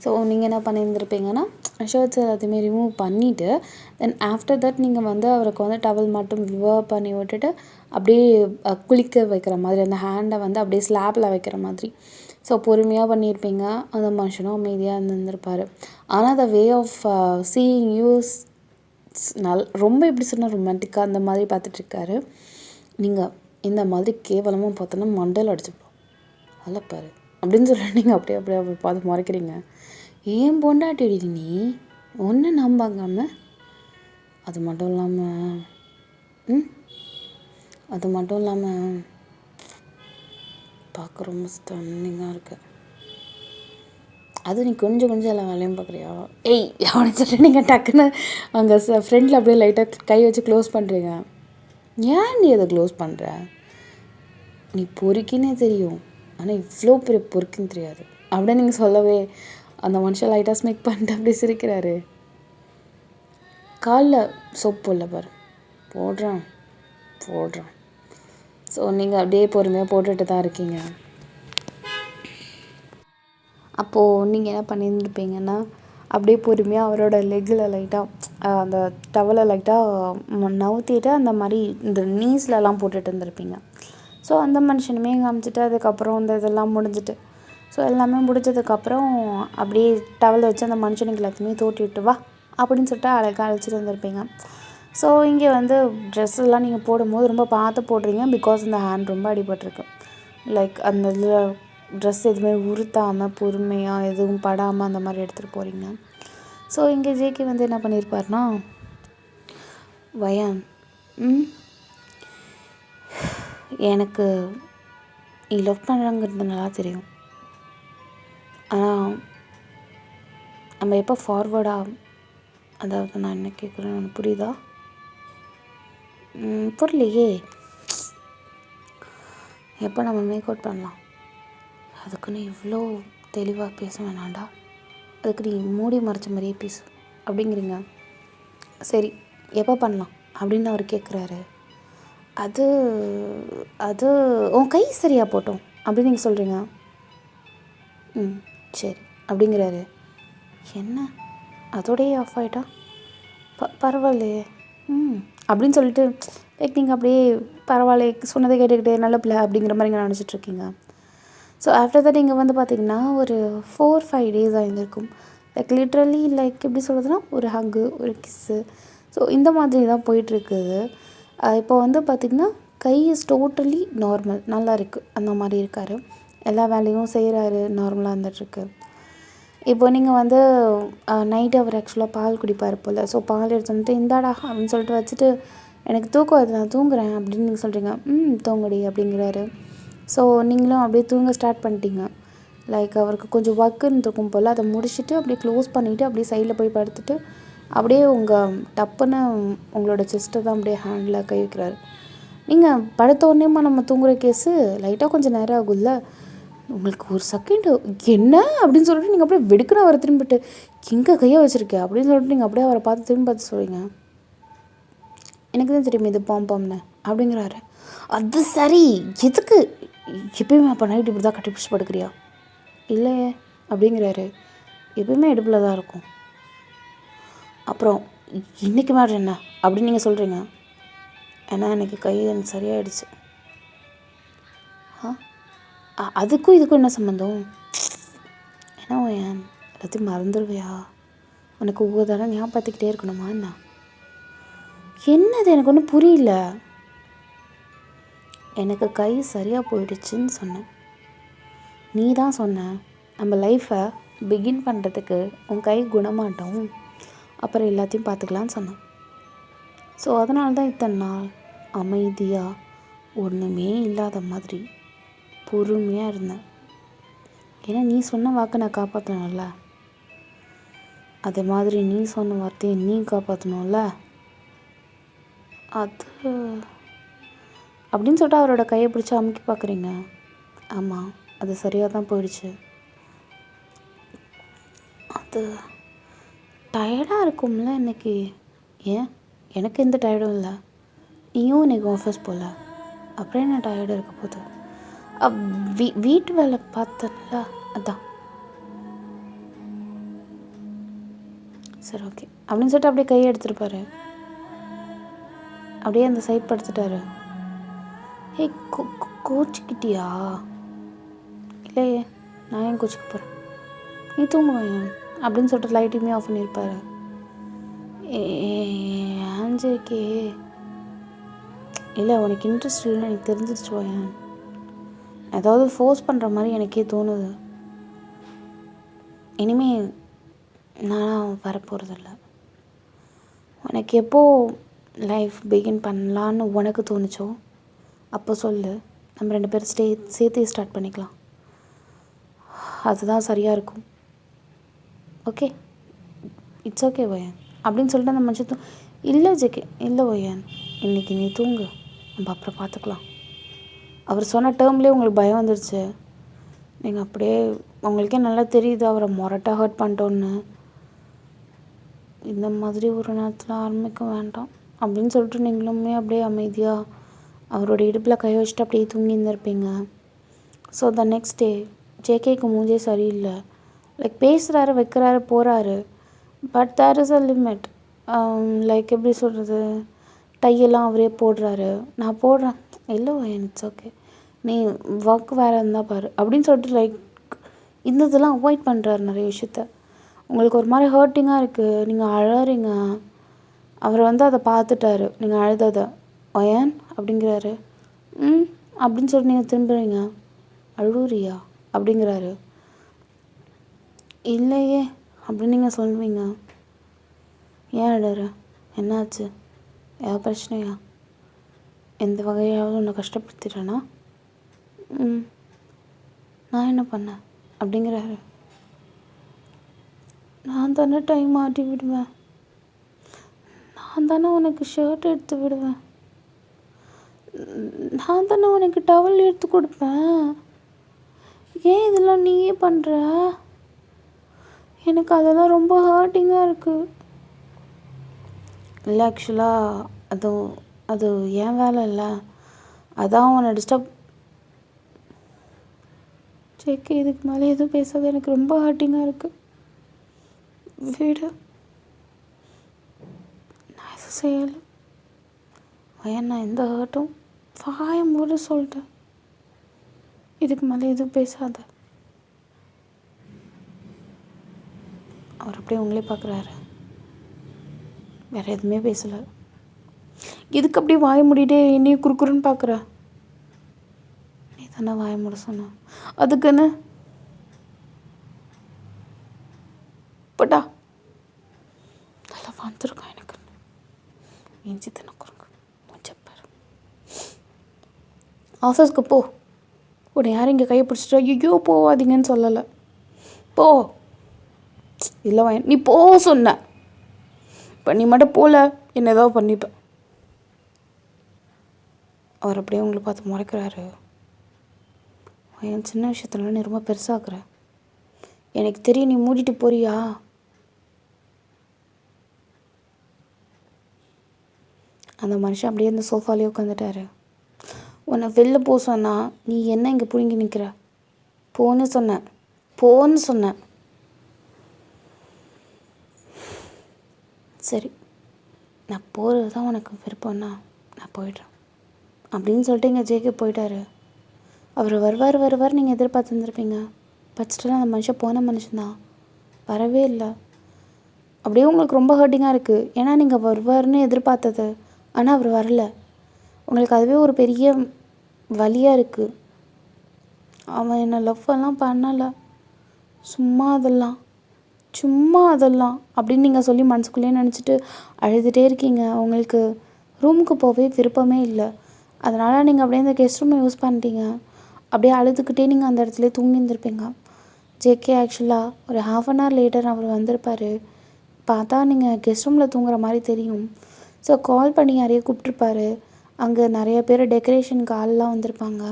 [SPEAKER 2] ஸோ நீங்கள் என்ன பண்ணியிருந்திருப்பீங்கன்னா ஷர்ட்ஸ் எல்லாத்தையுமே ரிமூவ் பண்ணிவிட்டு தென் ஆஃப்டர் தட் நீங்கள் வந்து அவருக்கு வந்து டவல் மட்டும் ரிவர் பண்ணி விட்டுட்டு அப்படியே குளிக்க வைக்கிற மாதிரி அந்த ஹேண்டை வந்து அப்படியே ஸ்லாப்பில் வைக்கிற மாதிரி. ஸோ பொறுமையாக பண்ணியிருப்பீங்க. அந்த மனுஷனும் அமைதியாக இருந்திருப்பார். ஆனால் த வே ஆஃப் சீயிங் யூஸ் ரொம்ப எப்படி சொன்னால் ரொமான்டிக்காக அந்த மாதிரி பார்த்துட்ருக்காரு. நீங்கள் இந்த மாதிரி கேவலமாக பார்த்தோன்னா மண்டல் அடிச்சுப்போம் அல்லப்பாரு அப்படின்னு சொல்லி நீங்கள் அப்படியே பார்த்து மறைக்கிறீங்க. ஏன் பொண்டாட்டி நீ ஒன்று நம்பாங்காமல் அது மட்டும் இல்லாமல் பார்க்க ரொம்ப ஸ்டன்னிங்காக இருக்கு. அது நீ கொஞ்சம் எல்லாம் வேலையும் பார்க்குறியா? அவனை சொல்லிட்டு நீங்கள் டக்குன்னு அங்கே ஃப்ரெண்டில் அப்படியே லைட்டாக கை வச்சு க்ளோஸ் பண்ணுறீங்க. ஏன் நீ அதை க்ளோஸ் பண்ணுற? நீ பொறுக்கினே தெரியும், ஆனால் இவ்வளோ பெரிய பொறுக்குன்னு தெரியாது அப்படியே நீங்கள் சொல்லவே அந்த மனுஷன் லைட்டாக ஸ்மெக் பண்ணிட்டு அப்படியே சிரிக்கிறாரு. காலில் சோப் போடல பாரு, போடுறான். ஸோ நீங்கள் அப்படியே பொறுமையாக போட்டுட்டு தான் இருக்கீங்க. அப்போது நீங்கள் என்ன பண்ணியிருந்துருப்பீங்கன்னா அப்படியே பொறுமையாக அவரோட லெக்கில் லைட்டாக அந்த டவலை லைட்டாக நவுத்திட்டு அந்த மாதிரி இந்த நீஸ்லலாம் போட்டுட்டு இருந்திருப்பீங்க. ஸோ அந்த மனுஷனுமே காமிச்சிட்டு அதுக்கப்புறம் இந்த இதெல்லாம் முடிஞ்சிட்டு ஸோ எல்லாமே முடிஞ்சதுக்கப்புறம் அப்படியே டவலை வச்சு அந்த மனுஷனுக்கு எல்லாத்தையுமே தோட்டி விட்டு வா அப்படின்னு சொல்லிட்டு அழகாக அழைச்சிட்டு வந்திருப்பீங்க. ஸோ இங்கே வந்து ட்ரெஸ்ஸெல்லாம் நீங்கள் போடும்போது ரொம்ப பார்த்து போடுறீங்க. பிகாஸ் இந்த ஹேண்ட் ரொம்ப அடிபட்டிருக்கு. லைக் அந்த இதில் ட்ரெஸ் எதுவுமே உறுத்தாமல் பொறுமையாக எதுவும் படாமல் அந்த மாதிரி எடுத்துகிட்டு போகிறீங்க. ஸோ இங்கே ஜேகே வந்து என்ன பண்ணியிருப்பார்னா, வயான் எனக்கு நீ லவ் பண்ணுறங்கிறது நல்லா தெரியும். ஆனால் நம்ம எப்போ ஃபார்வர்டாக, அதாவது நான் என்ன கேட்குறேன்னு உனக்கு புரியுதா? புரியலையே. எப்போ நம்ம மேக் அவுட் பண்ணலாம்? அதுக்குன்னு இவ்வளோ தெளிவாக பேச வேணாண்டா, அதுக்கு நீ மூடி மறைச்ச மாதிரியே பேசு அப்படிங்கிறீங்க. சரி, எப்போ பண்ணலாம் அப்படின்னு அவர் கேட்குறாரு. அது அது உன் கை சரியாக போட்டோம் அப்படின்னு நீங்கள் சொல்கிறீங்க. சரி அப்படிங்கிறாரு. என்ன அதோடையே ஆஃப் ஆகிட்டா? பரவாயில்லையே அப்படின்னு சொல்லிட்டு லைக் நீங்கள் அப்படியே பரவாயில்ல சொன்னதை கேட்டுக்கிட்டே நல்ல பிள்ளை அப்படிங்கிற மாதிரி நீங்கள் நினச்சிட்ருக்கீங்க. ஸோ ஆஃப்டர் தட் நீங்கள் வந்து பார்த்திங்கன்னா ஒரு 4-5 days ஆகியிருந்திருக்கும். லைக் லிட்ரலி லைக் எப்படி சொல்கிறதுனா ஒரு ஹக்கு, ஒரு கிஸ்ஸு, ஸோ இந்த மாதிரி தான் போயிட்டுருக்குது. இப்போ வந்து பார்த்திங்கன்னா கை இஸ் டோட்டலி நார்மல், நல்லா இருக்குது, அந்த மாதிரி இருக்கார். எல்லா வேலையும் செய்கிறாரு, நார்மலாக இருந்துகிட்ருக்கு. இப்போ நீங்கள் வந்து நைட்டு அவர் ஆக்சுவலாக பால் குடிப்பார் போல். ஸோ பால் எடுத்து வந்துட்டு இந்தாடா அப்படின்னு சொல்லிட்டு வச்சுட்டு எனக்கு தூக்கம் வருது, நான் தூங்குறேன் அப்படின்னு நீங்கள் சொல்கிறீங்க. தூங்குடி அப்படிங்கிறாரு. ஸோ நீங்களும் அப்படியே தூங்க ஸ்டார்ட் பண்ணிட்டீங்க. லைக் அவருக்கு கொஞ்சம் ஒர்க்குன்னு இருக்கும் போல், அதை முடிச்சுட்டு அப்படியே க்ளோஸ் பண்ணிவிட்டு அப்படியே சைடில் போய் படுத்துட்டு அப்படியே உங்கள் டப்புன்னு உங்களோட செஸ்ட்டை தான் அப்படியே ஹேண்டில் கை வைக்கிறாரு. நீங்கள் படுத்த உடனேமா நம்ம தூங்குகிற கேஸு லைட்டாக கொஞ்சம் நேரம் ஆகும்ல, உங்களுக்கு ஒரு செகண்டு என்ன அப்படின்னு சொல்லிட்டு நீங்கள் அப்படியே வெடுக்குன்னு அவரை திரும்பிட்டு எங்கே கையை வச்சுருக்கேன் அப்படின்னு சொல்லிட்டு நீங்கள் அப்படியே அவரை பார்த்து திரும்பி பார்த்து சொல்கிறீங்க. எனக்கு தான் தெரியும் இது பாம்பம்னு அப்படிங்கிறாரு. அது சரி, எதுக்கு எப்பயுமே அப்போ நைட் இப்படி தான் கட்டிப்பிடிச்சு படுக்கிறியா? இல்லையே அப்படிங்கிறாரு. எப்பயுமே இடுப்பில் தான் இருக்கும். அப்புறம் இன்றைக்கி மேட்ரு என்ன அப்படின்னு நீங்கள் சொல்கிறீங்க. ஏன்னா எனக்கு கை எனக்கு சரியாயிடுச்சு. அதுக்கும் இதுக்கும் என்ன சம்மந்தம்? ஏன்னா ஏன் எல்லாத்தையும் மறந்துடுவியா? உனக்கு ஒவ்வொரு தடவை ஞாபகத்துக்கிட்டே இருக்கணுமா என்ன? என்னது எனக்கு ஒன்றும் புரியல. எனக்கு கை சரியாக போயிடுச்சுன்னு சொன்னேன். நீ தான் சொன்ன நம்ம லைஃப்பை பிகின் பண்ணுறதுக்கு உன் கை குணமாட்டோம், அப்புறம் எல்லாத்தையும் பார்த்துக்கலான்னு சொன்னேன். ஸோ அதனால தான் இத்தனை நாள் அமைதியாக ஒன்றுமே இல்லாத மாதிரி பொறுமையாக இருந்தேன். ஏன்னா நீ சொன்ன வாக்கை நான் காப்பாற்றணும்ல, அதே மாதிரி நீ சொன்ன வார்த்தையை நீ காப்பாற்றணும்ல. அது அப்படின்னு சொல்லிட்டு அவரோட கையை பிடிச்சி அமுக்கி பார்க்குறீங்க. ஆமாம், அது சரியாக தான் போயிடுச்சு. அது டயர்டாக இருக்கும்ல இன்றைக்கி. ஏன் எனக்கு எந்த டயர்டும் இல்லை. நீயும் இன்றைக்கி ஆஃபீஸ் போகல, அப்புறம் என்ன டயர்டு இருக்க போகுது? வீட்டு வேலை பார்த்தல, அதான். சரி ஓகே அப்படின்னு சொல்லிட்டு அப்படியே கையை எடுத்துருப்பாரு. அப்படியே அந்த சைட் படுத்துட்டாரு. ஏய் கோச்சிக்கிட்டியா? இல்லையே, நான் ஏன் கோச்சிக்க போகிறேன், நீ தூங்குவேன் அப்படின்னு சொல்லிட்டு லைட்டுமே ஆஃப் பண்ணியிருப்பாரு. ஆஞ்சரிக்கே இல்லை, உனக்கு இன்ட்ரெஸ்ட் இல்லைன்னு எனக்கு தெரிஞ்சிருச்சு. ஏன் ஏதாவது ஃபோர்ஸ் பண்ணுற மாதிரி எனக்கே தோணுது. இனிமேல் நான் வரப்போகிறதில்ல. உனக்கு எப்போது லைஃப் பிகின் பண்ணலான்னு உனக்கு தோணுச்சோ அப்போ சொல்லு, நம்ம 2 பேரும் சேர்த்தே ஸ்டார்ட் பண்ணிக்கலாம். அதுதான் சரியாக இருக்கும். ஓகே, இட்ஸ் ஓகே ஒயன் அப்படின்னு சொல்லிட்டு அந்த மனுஷன் இல்லை ஜெகே, இல்லை ஒயன் இன்றைக்கி நீ தூங்கு, நம்ம அப்புறம் பார்த்துக்கலாம். அவர் சொன்ன டேர்ம்லேயே உங்களுக்கு பயம் வந்துடுச்சு. நீங்கள் அப்படியே உங்களுக்கே நல்லா தெரியுது அவரை மொரட்டாக ஹர்ட் பண்ணிட்டோன்னு. இந்த மாதிரி ஒரு நேரத்தில் ஆரம்பிக்க வேண்டாம் அப்படின்னு சொல்லிட்டு நீங்களுமே அப்படியே அமைதியாக அவரோட இடுப்பில் கை வச்சுட்டு அப்படியே தூங்கி இருந்திருப்பீங்க. ஸோ த நெக்ஸ்ட் டே ஜேகேக்கு மூஞ்சே சரியில்லை. லைக் பேசுகிறாரு, வைக்கிறாரு, போகிறாரு, but there is a limit. Like எப்படி சொல்கிறது, டையெல்லாம் அவரே போடுறாரு, நான் போடுறேன், இல்லை இட்ஸ் ஓகே, நீ ஒர்க் வேறு இருந்தால் பாரு அப்படின்னு சொல்லிட்டு லைக் இந்த இதெல்லாம் அவாய்ட் பண்ணுறாரு நிறைய விஷயத்த. உங்களுக்கு ஒரு மாதிரி ஹர்ட்டிங்காக இருக்குது, நீங்கள் அழறீங்க. அவர் வந்து அதை பார்த்துட்டாரு, நீங்கள் அழுததை. ஒயன் அப்படிங்கிறாரு. அப்படின்னு சொல்லிட்டு நீங்கள் திரும்புறீங்க. அழுறியா அப்படிங்கிறாரு. இல்லையே அப்படின்னு நீங்கள் சொல்லுவீங்க. ஏன் அழுற, என்னாச்சு, ஏதாவது பிரச்சனையா, எந்த வகையாவது உன்னை கஷ்டப்படுத்திட்டேனா? நான் என்ன பண்ணேன் அப்படிங்கிறாரு. நான் தானே டைம் மாட்டி விடுவேன், நான் தானே உனக்கு ஷர்ட் எடுத்து விடுவேன், நான் தானே உனக்கு டவல் எடுத்து கொடுப்பேன். ஏன் இதெல்லாம் நீயே பண்ணுற? எனக்கு அதெல்லாம் ரொம்ப ஹர்ட்டிங்காக இருக்குது. இல்லை ஆக்சுவலாக அது என் வேலை இல்லை, அதான் உன்னை டிஸ்டர்ப். ஜேகே இதுக்கு மேலே எதுவும் பேசாத, எனக்கு ரொம்ப ஹர்ட்டிங்காக இருக்குது. வீடு நான் எதுவும் செய்யலை. ஏன் நான் எந்த ஹர்ட்டும் வாய மூட சொல்லிட்டேன். இதுக்கு மேலே எதுவும் பேசாத. அவர் அப்படியே உங்களே பார்க்குறாரு, வேறு எதுவுமே பேசலை. எதுக்கு அப்படியே வாய மூடிட்டே என்னையும் குறுக்குறுன்னு பார்க்குற? நீ தானே வாய மூட சொன்ன, அதுக்குன்னு பட்டா நல்லா வந்துருக்கான் எனக்கு. இஞ்சி தானே குறுங்க முச்சப்பார். ஆஃபீஸ்க்கு போ. உன்னை யாரும் இங்கே கையை பிடிச்சிட்டா ஐயோ போவாதீங்கன்னு சொல்லலை. போ. இல்லை நீ போ சொன்ன, இப்போ நீ மட்டும் போகல என்ன ஏதாவது பண்ணிப்பேன். அவர் அப்படியே உங்களை பார்த்து முறைக்கிறாரு. என் சின்ன விஷயத்துல நீ ரொம்ப பெருசாக்குற, எனக்கு தெரியும், நீ மூடிட்டு போறியா? அந்த மனுஷன் அப்படியே இந்த சோஃபாலேயே உட்காந்துட்டாரு. உன்னை வெளில போ சொன்னா நீ என்ன இங்கே பிடுங்கி நிற்கிற? போன்னு சொன்னேன், போன்னு சொன்னேன். சரி, நான் போகிறது தான் உனக்கு விருப்பம்னா நான் போயிடுறேன் அப்படின்னு சொல்லிட்டு இங்கே ஜேகே போயிட்டாரு. அவர் வருவார் நீங்கள் எதிர்பார்த்துருந்துருப்பீங்க. பட்ஸ்டில் அந்த மனுஷன் போன மனுஷன்தான், வரவே இல்லை. அப்படியே உங்களுக்கு ரொம்ப ஹர்ட்டிங்காக இருக்குது, ஏன்னா நீங்கள் வருவார்னு எதிர்பார்த்தது, ஆனால் அவர் வரல. உங்களுக்கு அதுவே ஒரு பெரிய வலியாக இருக்குது. அவன் என்னை லவ்வெல்லாம் பண்ணலை, சும்மா அதெல்லாம் அப்படின்னு நீங்கள் சொல்லி மனசுக்குள்ளேயே நினச்சிட்டு அழுதுகிட்டே இருக்கீங்க. உங்களுக்கு ரூமுக்கு போகவே விருப்பமே இல்லை, அதனால் நீங்கள் அப்படியே இந்த கெஸ்ட் ரூமை யூஸ் பண்ணிட்டீங்க. அப்படியே அழுதுகிட்டே நீங்கள் அந்த இடத்துல தூங்கியிருந்திருப்பீங்க. ஜேகே ஆக்சுவலாக ஒரு 1/2 hour லேட்டர் அவர் வந்திருப்பார். பார்த்தா நீங்கள் கெஸ்ட் ரூமில் தூங்குற மாதிரி தெரியும். ஸோ கால் பண்ணி யாரையும் கூப்பிட்ருப்பாரு. அங்கே நிறைய பேர் டெக்கரேஷனுக்கு ஆள்லாம் வந்திருப்பாங்க.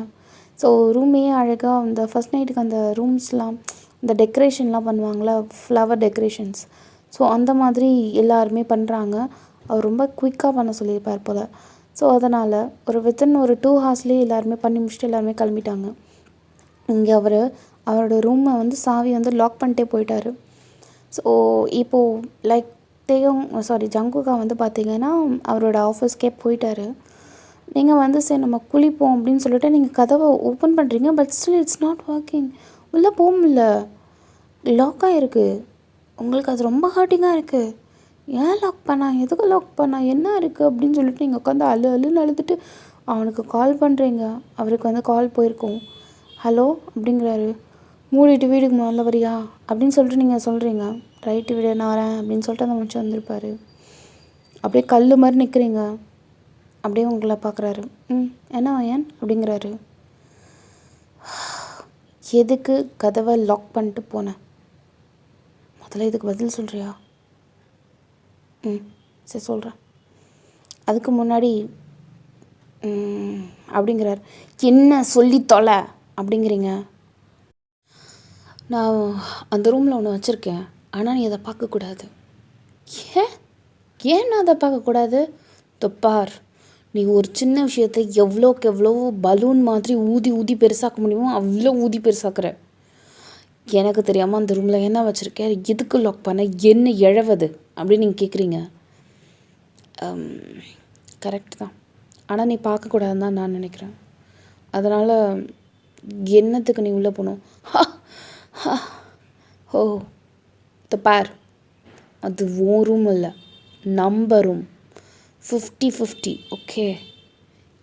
[SPEAKER 2] ஸோ ரூமே அழகாக அந்த ஃபஸ்ட் நைட்டுக்கு அந்த ரூம்ஸ்லாம் இந்த டெக்கரேஷன்லாம் பண்ணுவாங்களா, ஃப்ளவர் டெக்கரேஷன்ஸ், ஸோ அந்த மாதிரி எல்லாருமே பண்ணுறாங்க. அவர் ரொம்ப குயிக்காக பண்ண சொல்லியிருப்பார் போல். ஸோ அதனால் வித்தின் ஒரு 2 hours எல்லாருமே பண்ணி முடிச்சுட்டு எல்லாருமே கிளம்பிட்டாங்க. இங்கே அவரோட ரூமை சாவி லாக் பண்ணிட்டே போயிட்டார். ஸோ இப்போது லைக் ஜங்குகா பார்த்தீங்கன்னா அவரோட ஆஃபீஸ்க்கே போயிட்டார். நீங்கள் சரி நம்ம குளிப்போம் அப்படின்னு சொல்லிட்டு நீங்கள் கதவை ஓப்பன் பண்ணுறீங்க, but still it's not working. உள்ளே போக முடியல, லாக்காக இருக்குது. உங்களுக்கு அது ரொம்ப ஹர்ட்டிங்காக இருக்குது. ஏன் லாக் பண்ணா, எதுக்கு லாக் பண்ணா, என்ன இருக்குது அப்படின்னு சொல்லிட்டு நீங்கள் உட்காந்து அழுன்னு அழுதுட்டு அவனுக்கு கால் பண்ணுறீங்க. அவருக்கு கால் போயிருக்கோம். ஹலோ அப்படிங்கிறாரு. மூடிட்டு வீட்டுக்கு முதல்ல வரியா அப்படின்னு சொல்லிட்டு நீங்கள் சொல்கிறீங்க. ரைட்டு விட நான் வரேன் அப்படின்னு சொல்லிட்டு அந்த மனுஷன் வந்திருப்பார். அப்படியே கல் மாதிரி நிற்கிறீங்க. அப்படியே உங்களை பார்க்குறாரு. என்ன ஏன் அப்படிங்கிறாரு. எதுக்கு கதவை லாக் பண்ணிட்டு போனேன், முதல்ல இதுக்கு பதில் சொல்கிறியா? சரி சொல்கிறேன். அதுக்கு முன்னாடி அப்படிங்கிறார். என்ன சொல்லி தொலை அப்படிங்கிறீங்க. நான் அந்த ரூமில் ஒன்று வச்சுருக்கேன், ஆனால் நீ அதை பார்க்கக்கூடாது. ஏன் நான் அதை பார்க்கக்கூடாது? தொப்பார், நீ ஒரு சின்ன விஷயத்தை எவ்வளோக்கு எவ்வளோ பலூன் மாதிரி ஊதி பெருசாக்க முடியுமோ அவ்வளோ ஊதி பெருசாக்குற. எனக்கு தெரியாமல் அந்த ரூமில் என்ன வச்சுருக்கேன், எதுக்கு லாக் பண்ண, என்ன இழவது அப்படின்னு நீங்கள் கேட்குறீங்க. கரெக்ட் தான், ஆனால் நீ பார்க்கக்கூடாதுன்னு தான் நான் நினைக்கிறேன். அதனால் என்னத்துக்கு நீ உள்ளே போகணும்? ஓ பார், அது ஓ ரூம் இல்லை, நம்ம ரூம். 50-50 ஓகே.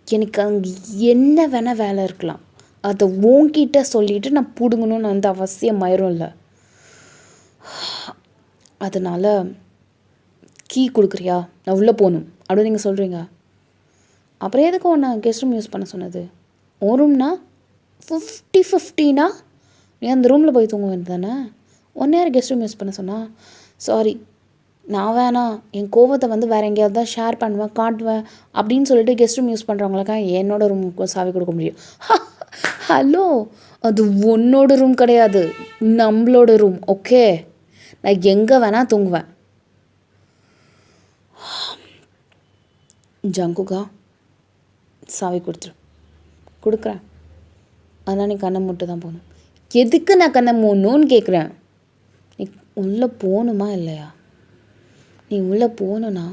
[SPEAKER 2] எனக்கு அங்கே என்ன வேணால் வேலை இருக்கலாம், அதை ஓங்கிட்ட சொல்லிவிட்டு நான் பிடுங்கணும்னு அந்த அவசியம் ஆயிரும் இல்லை. அதனால் கீ கொடுக்குறியா, நான் உள்ளே போகணும் அப்படின்னு நீங்கள் சொல்கிறீங்க. அப்புறம் எதுக்கு ஒன்று கெஸ்ட் ரூம் யூஸ் பண்ண சொன்னது? ஒரு ரூம்னா 50-50னா நீ அந்த ரூமில் போய் தூங்க வேண்டியது தானே. ஒன் நேரம் கெஸ்ட் ரூம் யூஸ் பண்ண சொன்னால், சாரி நான் வேணாம், என் கோவத்தை வந்து வேறு எங்கேயாவது தான் ஷேர் பண்ணுவேன் காட்டுவேன் அப்படின்னு சொல்லிட்டு கெஸ்ட் ரூம் யூஸ் பண்ணுறவங்களுக்கா என்னோடய ரூமுக்கு சாவி கொடுக்க முடியும்? ஹலோ, அது உன்னோட ரூம் கிடையாது, நம்மளோட ரூம். ஓகே, நான் எங்கே வேணால் தூங்குவேன். ஜங்குக்கா சாவி கொடுக்குறேன். ஆனால் நீ கண்ணை மூட்டு தான் போகணும். எதுக்கு நான் கண்ணை மூடணும்னு கேட்குறேன். நீ உள்ளே போகணுமா இல்லையா? நீ உள்ளே போகணுன்னா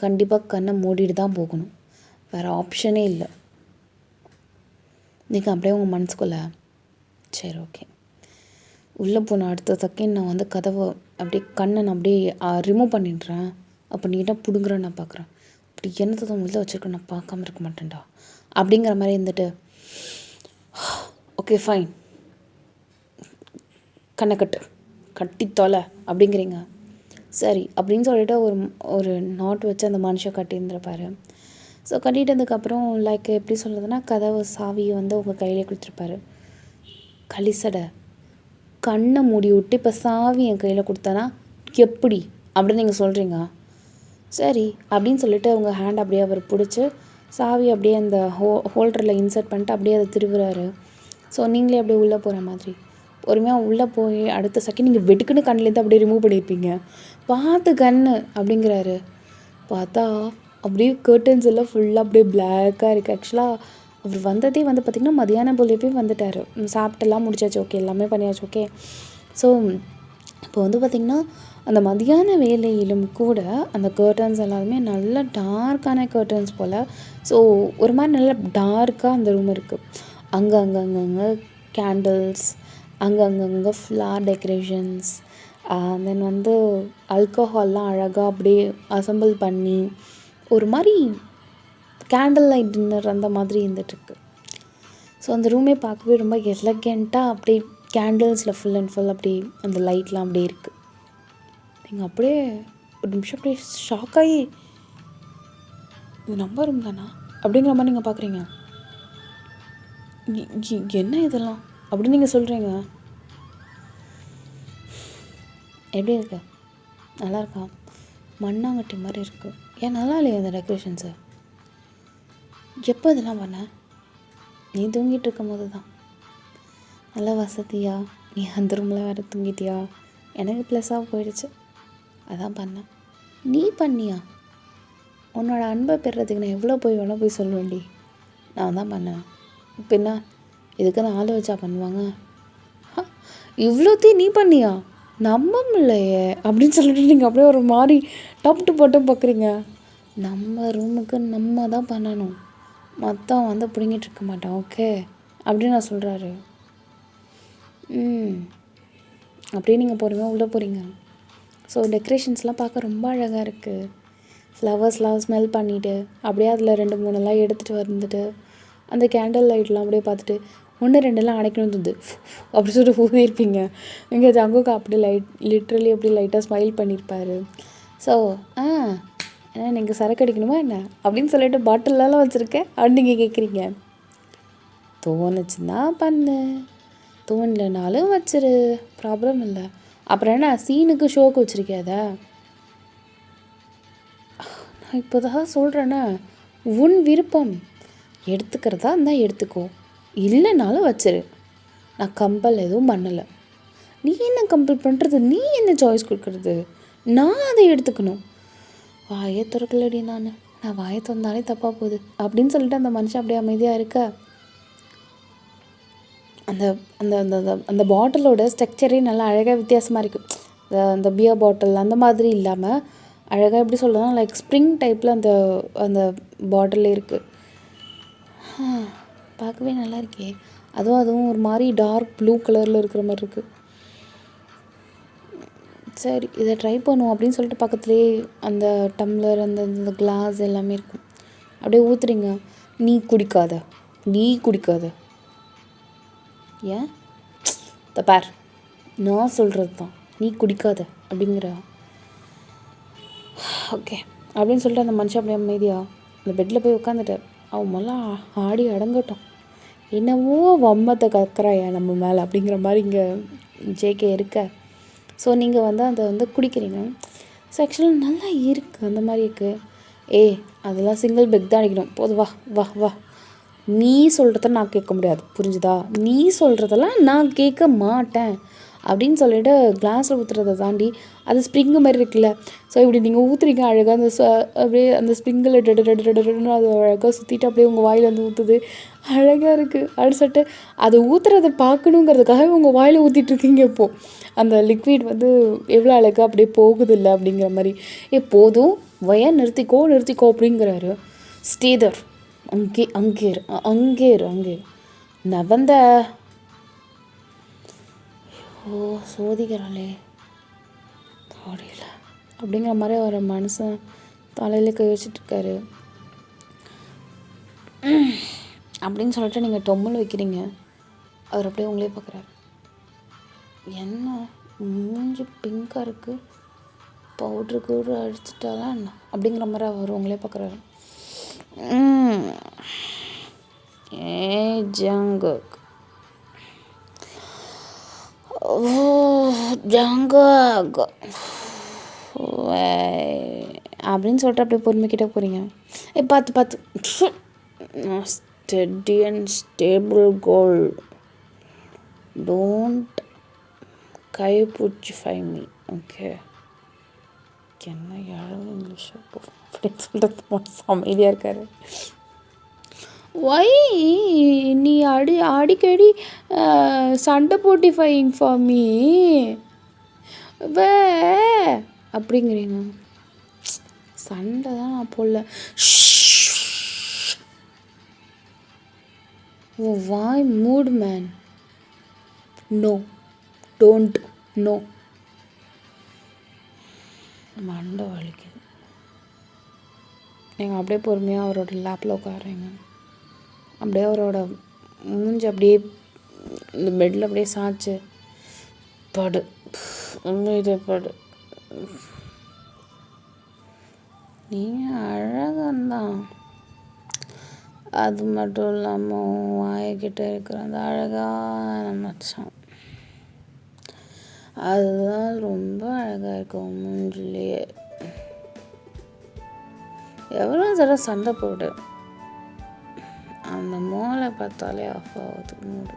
[SPEAKER 2] கண்டிப்பாக கண்ணை மூடிட்டு தான் போகணும், வேறு ஆப்ஷனே இல்லை. நீங்கள் அப்படியே உங்கள் மனசுக்குள்ள சரி ஓகே உள்ளே போன அடுத்த செகண்ட் நான் வந்து கதவை அப்படியே கண்ணை நான் அப்படியே ரிமூவ் பண்ணிடுறேன். அப்போ நீட்டாக பிடுங்குறேன் நான் பார்க்குறேன். அப்படி என்னத்தை தான் உள்ளே வச்சுருக்கேன், நான் பார்க்காம இருக்க மாட்டேன்டா அப்படிங்கிற மாதிரி இருந்துட்டு ஓகே ஃபைன் கண்ணை கட்டி தொலை அப்படிங்கிறீங்க. சரி அப்படின்னு சொல்லிட்டு ஒரு நாட் வச்சு அந்த மனுஷன் கட்டியிருந்துருப்பாரு. ஸோ கட்டிட்டதுக்கப்புறம் லைக் எப்படி சொல்கிறதுனா கதவு சாவியை வந்து உங்கள் கையிலே கொடுத்துருப்பாரு. களிசடை கண்ணை மூடி விட்டு இப்போ சாவி என் கையில் கொடுத்தனா எப்படி அப்படின்னு நீங்கள் சொல்கிறீங்க. சரி அப்படின்னு சொல்லிட்டு அவங்க ஹேண்ட் அப்படியே அவர் பிடிச்சி சாவி அப்படியே அந்த ஹோல்டரில் இன்சர்ட் பண்ணிட்டு அப்படியே அதை திருவுறாரு. ஸோ நீங்களே அப்படியே உள்ளே போகிற மாதிரி பொறுமையாக உள்ளே போய் அடுத்த செகண்ட் நீங்கள் வெட்டுக்குன்னு கண்ணிலேருந்து அப்படியே ரிமூவ் பண்ணியிருப்பீங்க. பார்த்து கண்ணு அப்படிங்கிறாரு. பார்த்தா அப்படியே கர்டன்ஸ் எல்லாம் ஃபுல்லாக அப்படியே பிளாக்காக இருக்குது. ஆக்சுவலாக அவர் வந்ததே வந்து பார்த்திங்கன்னா மதியானம் போலவே வந்துட்டார். சாப்பிட்டெல்லாம் முடிச்சாச்சு, ஓகே எல்லாமே பண்ணியாச்சு, ஓகே. ஸோ இப்போ வந்து பார்த்திங்கன்னா அந்த மதியான வேலையிலும் கூட அந்த கர்டன்ஸ் எல்லாருமே நல்ல டார்க்கான கர்டன்ஸ் போல். ஸோ ஒரு மாதிரி நல்லா டார்க்காக அந்த ரூம் இருக்குது. அங்கங்கே கேண்டில்ஸ், அங்கங்கே ஃப்ளார் டெக்கரேஷன்ஸ், தென் வந்து ஆல்கஹால்லாம் அழகாக அப்படியே அசம்பிள் பண்ணி ஒரு மாதிரி கேண்டில் லைட் டின்னர் அந்த மாதிரி இருந்துகிட்ருக்கு. ஸோ அந்த ரூமே பார்க்கவே ரொம்ப எலகெண்ட்டாக அப்படியே கேண்டில்ஸில் ஃபுல் அண்ட் ஃபுல் அப்படி அந்த லைட்லாம் அப்படியே இருக்குது. நீங்கள் அப்படியே ஒரு நிமிஷம் அப்படியே ஷாக் ஆகி இது நம்ம ரூம் தானா அப்படிங்கிற மாதிரி நீங்கள் பார்க்குறீங்க. என்ன இதெல்லாம் அப்படின்னு நீங்கள் சொல்கிறீங்க. எப்படி இருக்கு? நல்லா இருக்கா? மண்ணாங்கட்டி மாதிரி இருக்குது. ஏன் நல்லா இல்லையா இந்த டெக்கரேஷன்ஸு? எப்போ இதெல்லாம் பண்ண? நீ தூங்கிட்டு இருக்கும் போது தான். நல்லா வசதியா நீ அந்த ரூமில் வேறு தூங்கிட்டியா? எனக்கு ப்ளஸ்ஸாக போயிடுச்சு, அதான் பண்ணேன். நீ பண்ணியா? உன்னோட அன்பை பெறுறதுக்கு நான் எவ்வளோ போய் வேணால் போய் சொல்லுவேன்டி. நான் தான் பண்ணேன். இப்போ என்ன இதுக்கு நான் ஆள் வச்சா பண்ணுவாங்க? இவ்வளோத்தையும் நீ பண்ணியா? நம்ப முடியலையே அப்படின்னு சொல்லிட்டு நீங்கள் அப்படியே ஒரு மாதிரி டப்ட்டு போட்டு பார்க்குறீங்க. நம்ம ரூமுக்கு நம்ம தான் பண்ணணும், மொத்தம் வந்து பிடிங்கிட்டு இருக்க மாட்டான், ஓகே அப்படின்னு நான் சொல்கிறாரு. அப்படியே நீங்கள் போகிறீங்க, உள்ளே போகிறீங்க. ஸோ டெக்கரேஷன்ஸ்லாம் பார்க்க ரொம்ப அழகாக இருக்குது. ஃப்ளவர்ஸ்லாம் ஸ்மெல் பண்ணிவிட்டு அப்படியே அதில் 2-3 எடுத்துகிட்டு வந்துட்டு அந்த கேண்டில் லைட்லாம் அப்படியே பார்த்துட்டு 1-2 அடைக்கணும் தந்து அப்படி சொல்லிட்டு ஊதிருப்பீங்க. இங்கே ஜங்குக்கா அப்படி லிட்ரலி அப்படி லைட்டாக ஸ்மைல் பண்ணியிருப்பார். ஸோ ஏன்னா நீங்கள் சரக்கு அடிக்கணுமா என்ன அப்படின்னு சொல்லிட்டு பாட்டிலெலாம் வச்சுருக்கேன் அப்படின்னு நீங்கள் கேட்குறீங்க. தோணுச்சுன்னா பண்ணு, தோணலைனாலும் வச்சிரு, ப்ராப்ளம் இல்லை. அப்புறம் என்ன சீனுக்கு ஷோக்கு வச்சுருக்கேன். அதை நான் இப்போ தான் சொல்கிறேன்னா உன் விருப்பம், எடுத்துக்கிறதா இருந்தால் எடுத்துக்கோ, இல்லைனாலும் வச்சிரு. நான் கம்பல் எதுவும் பண்ணலை. நீ என்ன கம்பல் பண்ணுறது? நீ என்ன சாய்ஸ் கொடுக்குறது? நான் அதை எடுத்துக்கணும். வாயை திறக்கலடி, நான் வாயை திறந்தாலே தப்பாக போகுது அப்படின்னு சொல்லிட்டு அந்த மனுஷன் அப்படியே அமைதியாக இருக்க அந்த அந்த அந்த அந்த பாட்டிலோட ஸ்ட்ரக்சரே நல்லா அழகாக வித்தியாசமாக இருக்குது. அந்த பியர் பாட்டில் அந்த மாதிரி இல்லாமல் அழகாக எப்படி சொல்கிறதுனா லைக் ஸ்ப்ரிங் டைப்பில் அந்த அந்த பாட்டில் இருக்குது. பார்க்கவே நல்லா இருக்கே. அதுவும் ஒரு மாதிரி டார்க் ப்ளூ கலரில் இருக்கிற மாதிரி இருக்குது. சரி இதை ட்ரை பண்ணுவோம் அப்படின்னு சொல்லிட்டு பக்கத்துலேயே அந்த டம்ளர் அந்த கிளாஸ் எல்லாமே இருக்கும். அப்படியே ஊற்றுறீங்க. நீ குடிக்காத. ஏன் பார், நான் சொல்கிறது தான், நீ குடிக்காத அப்படிங்கிற. ஓகே அப்படின்னு சொல்லிட்டு அந்த மனுஷன் அப்படியே அமைதியாக அந்த பெட்டில் போய் உட்காந்துட்டு அவன் மேலாம் ஆடி அடங்கட்டும், என்னவோ வம்மத்தை கற்கிறாயா நம்ம மேலே அப்படிங்கிற மாதிரி இங்கே ஜேகே இருக்க. ஸோ நீங்கள் வந்து அதை வந்து குடிக்கிறீங்க. ஸோ ஆக்சுவலாக நல்லா இருக்குது, அந்த மாதிரி இருக்குது. அதெல்லாம் சிங்கிள் பெக் தான் அடிக்கணும், போது வா வா வா. நீ சொல்கிறத நான் கேட்க முடியாது, புரிஞ்சுதா? நீ சொல்கிறதெல்லாம் நான் கேட்க மாட்டேன் அப்படின்னு சொல்லிட்டு கிளாஸில் ஊற்றுறதை தாண்டி அது ஸ்ப்ரிங்கு மாதிரி இருக்குல்ல. ஸோ இப்படி நீங்கள் ஊற்றுறீங்க அழகாக, அந்த அப்படியே அந்த ஸ்ப்ரிங்கில் டெடுன்னு அது அழகாக சுற்றிட்டு அப்படியே உங்கள் வாயில் வந்து ஊற்றுது, அழகாக இருக்குது. அப்படின்னு சொல்லிட்டு அது ஊற்றுறதை பார்க்கணுங்கிறதுக்காக உங்கள் வாயில் ஊற்றிட்டுருக்கீங்க. இப்போது அந்த லிக்விட் வந்து எவ்வளோ அழகாக அப்படியே போகுது இல்லை அப்படிங்கிற மாதிரி. போதும் வயன் நிறுத்திக்கோ அப்படிங்கிறாரு. ஸ்டேதர் அங்கே நவந்த சோதிக்கிறாளே தாடியில் அப்படிங்கிற மாதிரி ஒரு மனுஷன் தலையில் கை வச்சிட்ருக்காரு அப்படின்னு சொல்லிட்டு நீங்கள் டொம்மல் வைக்கிறீங்க. அவர் அப்படியே உங்களே பார்க்குறாரு. என்ன மூஞ்சி பிங்காக இருக்குது, பவுட்ரு அடிச்சிட்டாலாம் என்ன அப்படிங்கிற மாதிரி அவர் உங்களே பார்க்குறாரு. ஜங்குக் ஜங்குக் அப்படின்னு சொல்லிட்டு அப்படியே பொறுமைக்கிட்டே போகிறீங்க. பார்த்து steady and stable goal, don't கைப்பிடிச்சிஃபை மீ, ஓகே? என்ன யாரும் இங்கிலீஷ் அப்படின்னு சொல்கிறது அமைதியாக இருக்காரு. ஒய் நீ அடிக்கடி சண்டை போட்டிஃபைங் ஃபார் மீ வே அப்படிங்கிறீங்க. சண்டை தான் நான் போடல. வாய் மூட் மேன். No, don't, no. மண்டை வலிக்குது. நீங்கள் அப்படியே பொறுமையாக அவரோட லேப்பில் உட்காடுறீங்க. அப்படியே அவரோட மூஞ்சி அப்படியே இந்த பெட்டில் அப்படியே சாய்ச்சி படு, உண்மையிலே படு. நீங்கள் அழகந்தான், அது மட்டும் இல்லாமல் வாய்க்கிட்ட இருக்கிற அந்த அழகான மச்சான், அதுதான் ரொம்ப அழகாக இருக்கும் மூஞ்சிலேயே. எவ்வளோ தடவை சண்டை போடு, அந்த மூளை பார்த்தாலே ஆஃப் ஆகுது மூடு.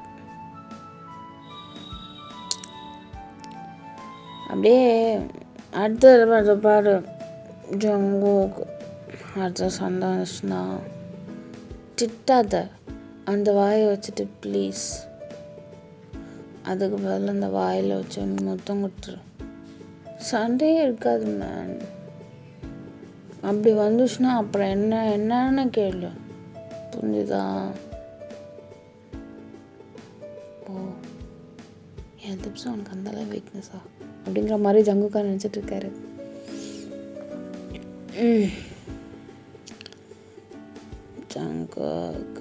[SPEAKER 2] அப்படியே அடுத்த பாரு ஜங்குக், அடுத்த சண்டை வந்துச்சுன்னா திட்டாத, அந்த வாயை வச்சுட்டு ப்ளீஸ். அதுக்கு பதில் அந்த வாயில் வச்சு மொத்தம் கொடுத்துரு. சண்டையே இருக்காது மேன். அப்படி வந்துச்சுன்னா அப்புறம் என்னன்னு கேளு, புரிஞ்சுதா? என் டிப்ஸ் உனக்கு அந்தளவு வீக்னஸா அப்படிங்கிற மாதிரி ஜங்குக்கா நினச்சிட்டு இருக்காரு. ஜங்குக்,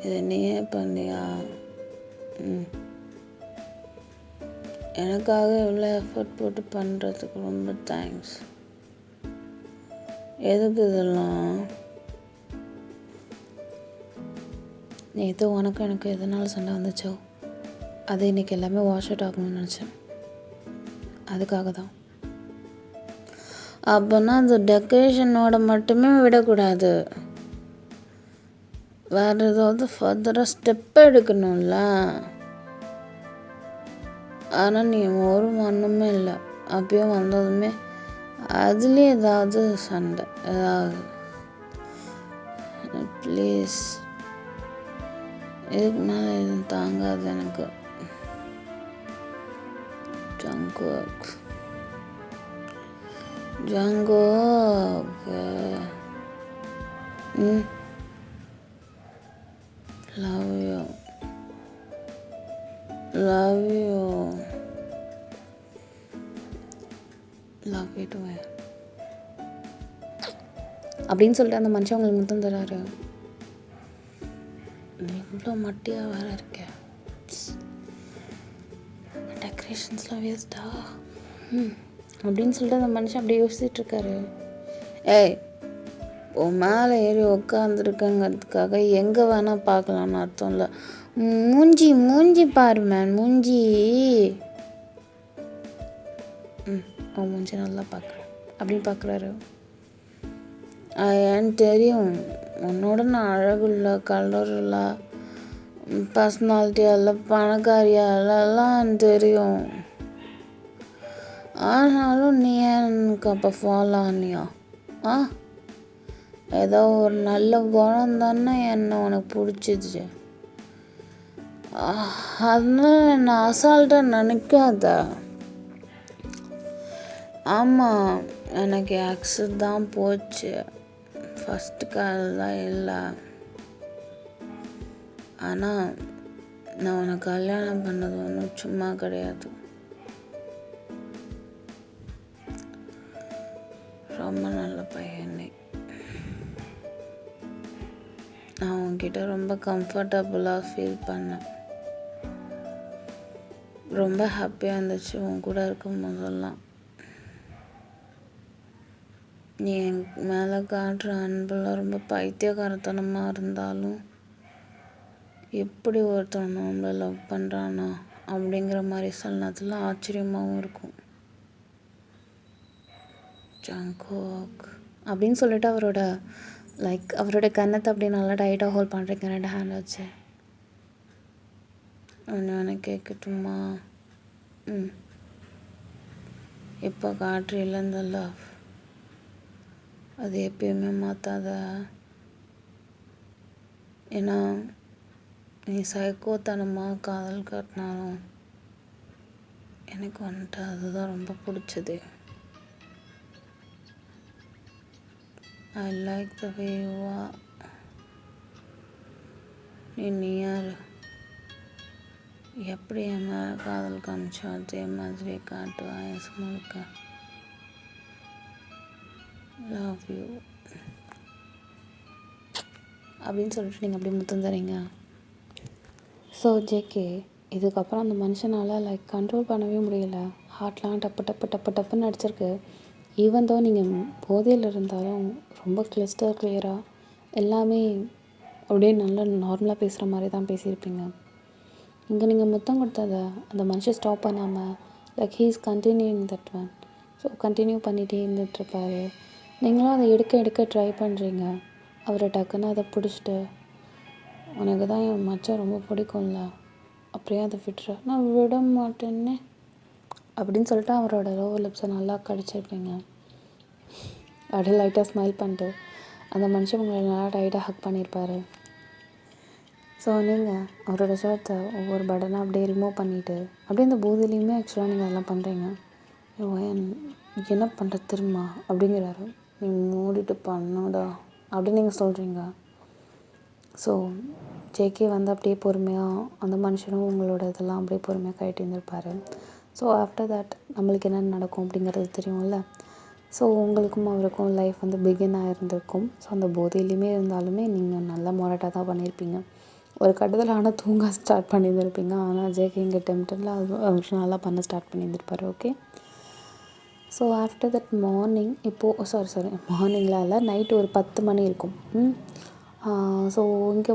[SPEAKER 2] இதை நீயே பண்ணியா? எனக்காக இவ்வளோ எஃபர்ட் போட்டு பண்ணுறதுக்கு ரொம்ப தேங்க்ஸ். எதுக்கு இதெல்லாம்? நேற்று உனக்கு எனக்கு எதனால சண்டை வந்துச்சோ அது இன்றைக்கி எல்லாமே வாஷ் அவுட் ஆகணும்னு நினச்சேன், அதுக்காக தான். அப்போனா அந்த டெக்கரேஷனோட மட்டுமே விடக்கூடாது, வேறு ஏதாவது ஃபர்தராக ஸ்டெப் எடுக்கணும்ல. ஆனால் நீ ஒரு மண்ணுமே இல்லை, அப்பயும் வந்ததுமே அதுலேயே ஏதாவது சண்டை ஏதாவது. ப்ளீஸ், இதுக்கு மேலே எதுவும் தாங்காது எனக்கு. ஜங்குக் லவ் யூ டு அப்படின்னு சொல்லிட்டு அந்த மனுஷன் உங்களுக்கு முத்தம் தராரு. இவ்வளோ மட்டியாக வேற இருக்க, டெக்கரேஷன்ஸ்லாம் வேஸ்டா அப்படின்னு சொல்லிட்டு அந்த மனுஷன் அப்படியே யோசிச்சுட்ருக்காரு. உன் மேலே ஏறி உட்காந்துருக்கங்கிறதுக்காக எங்கே வேணால் பார்க்கலான்னு அர்த்தம் இல்லை, மூஞ்சி மூஞ்சி பாரு மேன் மூஞ்சி. அவன் மூஞ்சி நல்லா பார்க்குறேன் அப்படின்னு பார்க்குறாரு. ஏன்னு தெரியும் உன்னோட நான் அழகு இல்லை, கலர் இல்லை, பர்சனாலிட்டி எல்லாம் பணக்காரியா எல்லாம் தெரியும். ஆனாலும் நீ எனக்கு அப்போ ஃபாலோ ஆனியா? ஏதோ ஒரு நல்ல குணம் தானே என்ன உனக்கு பிடிச்சிச்சு. அதனால என்ன அசால்ட்டாக நினைக்காத. ஆமாம், எனக்கு ஆக்சிட் தான் போச்சு, ஃபஸ்ட்டு கால்லாம் இல்லை. ஆனால் நான் உனக்கு கல்யாணம் பண்ணது ஒன்றும் சும்மா கிடையாது. ரொம்ப நல்ல பையனே. நான் உன்கிட்ட ரொம்ப கம்ஃபர்டபுளாக ஃபீல் பண்ணேன். ரொம்ப ஹாப்பியாக இருந்துச்சு உன் கூட இருக்கும் போதெல்லாம். நீ என் மேலே காட்டுற அன்பெல்லாம் ரொம்ப பைத்தியக்காரத்தனமாக இருந்தாலும் எப்படி ஒருத்தன் நம்மளை லவ் பண்ணுறானா அப்படிங்கிற மாதிரி சில நேரத்தில் ஆச்சரியமாகவும் இருக்கும். ஜங்கோக் அப்படின்னு சொல்லிட்டு அவரோட கன்னத்தை அப்படி நல்லா டைட்டாக ஹோல்ட் பண்ணுறீங்க 2 ஹேண்ட் வச்சு. ஒன்று கேட்கட்டுமா? இப்போ காட்டுறீல இந்த லவ், அது எப்பயுமே மாற்றாத. ஏன்னா நீ சைக்கோத்தனமாக காதல் காட்டினாலும் எனக்கு வந்துட்டு அதுதான் ரொம்ப பிடிச்சது. I like the way you are. நீ யார்? எப்படி என் மேலே காதல் காமிச்சோ அதே மாதிரி காட்டுவா என் முழுக்க. லவ் யூ அப்படின்னு சொல்லிட்டு நீங்கள் அப்படி முத்தம் தரீங்க. ஸோ ஜேகே, இதுக்கப்புறம் அந்த மனுஷனால் கண்ட்ரோல் பண்ணவே முடியல. ஹார்ட்லாம் டப்பு டப்பு டப்பு டப்புன்னு அடிச்சிருக்கு. ஈவன் தோ நீங்கள் போதையில் இருந்தாலும் ரொம்ப கிளியராக எல்லாமே அப்படியே நல்லா நார்மலாக பேசுகிற மாதிரி தான் பேசியிருப்பீங்க. இங்கே நீங்கள் முத்தம் கொடுத்ததை அந்த மனுஷன் ஸ்டாப் பண்ணாமல் he is continuing that one. So continue பண்ணிகிட்டே இருந்துகிட்ருப்பாரு. நீங்களும் அதை எடுக்க ட்ரை பண்ணுறீங்க. அவரை டக்குன்னு அதை பிடிச்சிட்டு, உனக்கு தான் என் மச்சான் ரொம்ப பிடிக்கும்ல, அப்படியே அதை விட்டுற. நான் விட மாட்டேன்னு அப்படின்னு சொல்லிட்டு அவரோட லோவர் லிப்ஸை நல்லா கடிச்சிருப்பீங்க. அப்படியே லைட்டாக ஸ்மைல் பண்ணிட்டு அந்த மனுஷன் உங்களை நல்லா டைட்டாக ஹக் பண்ணியிருப்பார். ஸோ நீங்கள் அவரோட ஷர்ட்டை ஒவ்வொரு பட்டனாக அப்படியே ரிமூவ் பண்ணிவிட்டு அப்படியே இந்த போதிலையுமே ஆக்சுவலாக நீங்கள் அதெல்லாம் பண்ணுறீங்க. என்ன பண்ணுற திரும்ப அப்படிங்கிறாரு. நீ மூடிட்டு பண்ணுடா அப்படின்னு நீங்கள் சொல்கிறீங்க. ஸோ ஜேகே அப்படியே பொறுமையாக அந்த மனுஷனும் உங்களோட இதெல்லாம் அப்படியே பொறுமையாக கழட்டி இருந்திருப்பார். ஸோ ஆஃப்டர் தட் நம்மளுக்கு என்ன நடக்கும் அப்படிங்கிறது தெரியும்ல. ஸோ உங்களுக்கும் அவருக்கும் லைஃப் பிகின் ஆகிருந்திருக்கும். ஸோ அந்த போதையிலையுமே இருந்தாலுமே நீங்கள் நல்லா மொரட்டாக தான் பண்ணியிருப்பீங்க. ஒரு கட்டத்தில் ஆனால் தூங்க ஸ்டார்ட் பண்ணியிருந்திருப்பீங்க. ஆனால் ஜேகே இங்கே டெம்டனில் அவர் நல்லா பண்ண ஸ்டார்ட் பண்ணியிருந்திருப்பார். Okay. So after that morning இப்போது சாரி மார்னிங்கில் இல்லை, நைட்டு ஒரு 10 மணி இருக்கும். ஸோ இங்கே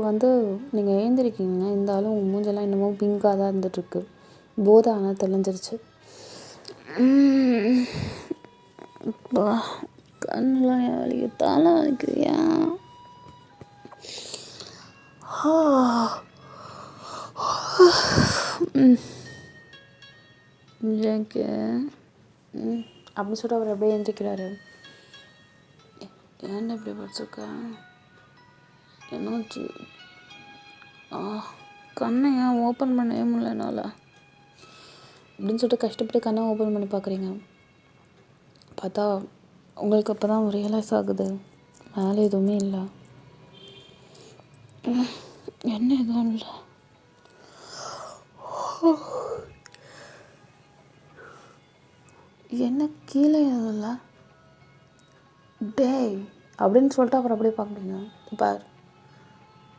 [SPEAKER 2] நீங்கள் எழுந்திருக்கீங்க, இருந்தாலும் மூஞ்செல்லாம் இன்னமும் பிங்காக தான் இருந்துகிட்ருக்கு. போதை ஆனால் தெளிஞ்சிருச்சு. கண்ணெலாம் வலிக்கு, தலை வலிக்குறியா? ஜேகே அப்படின்னு சொல்லிட்டு அவர் அப்படியே எழுந்திரிக்கிறாரு. ஏன்டா இப்படி படிச்சிருக்க? என்னாச்சு? கண்ணை ஏன் ஓப்பன் பண்ணவே முடியல என்னால் அப்படின்னு சொல்லிட்டு கஷ்டப்பட்டு கண்ணை ஓப்பன் பண்ணி பார்க்குறீங்க. பார்த்தா உங்களுக்கு அப்போ தான் ரியலைஸ் ஆகுது மேலே எதுவுமே இல்லை. என்ன எதுவும் இல்லை. என்ன கீழே எதுவும் இல்லை டேய் அப்படின்னு சொல்லிட்டு அப்புறம் அப்படியே பார்க்குறீங்க. பார்,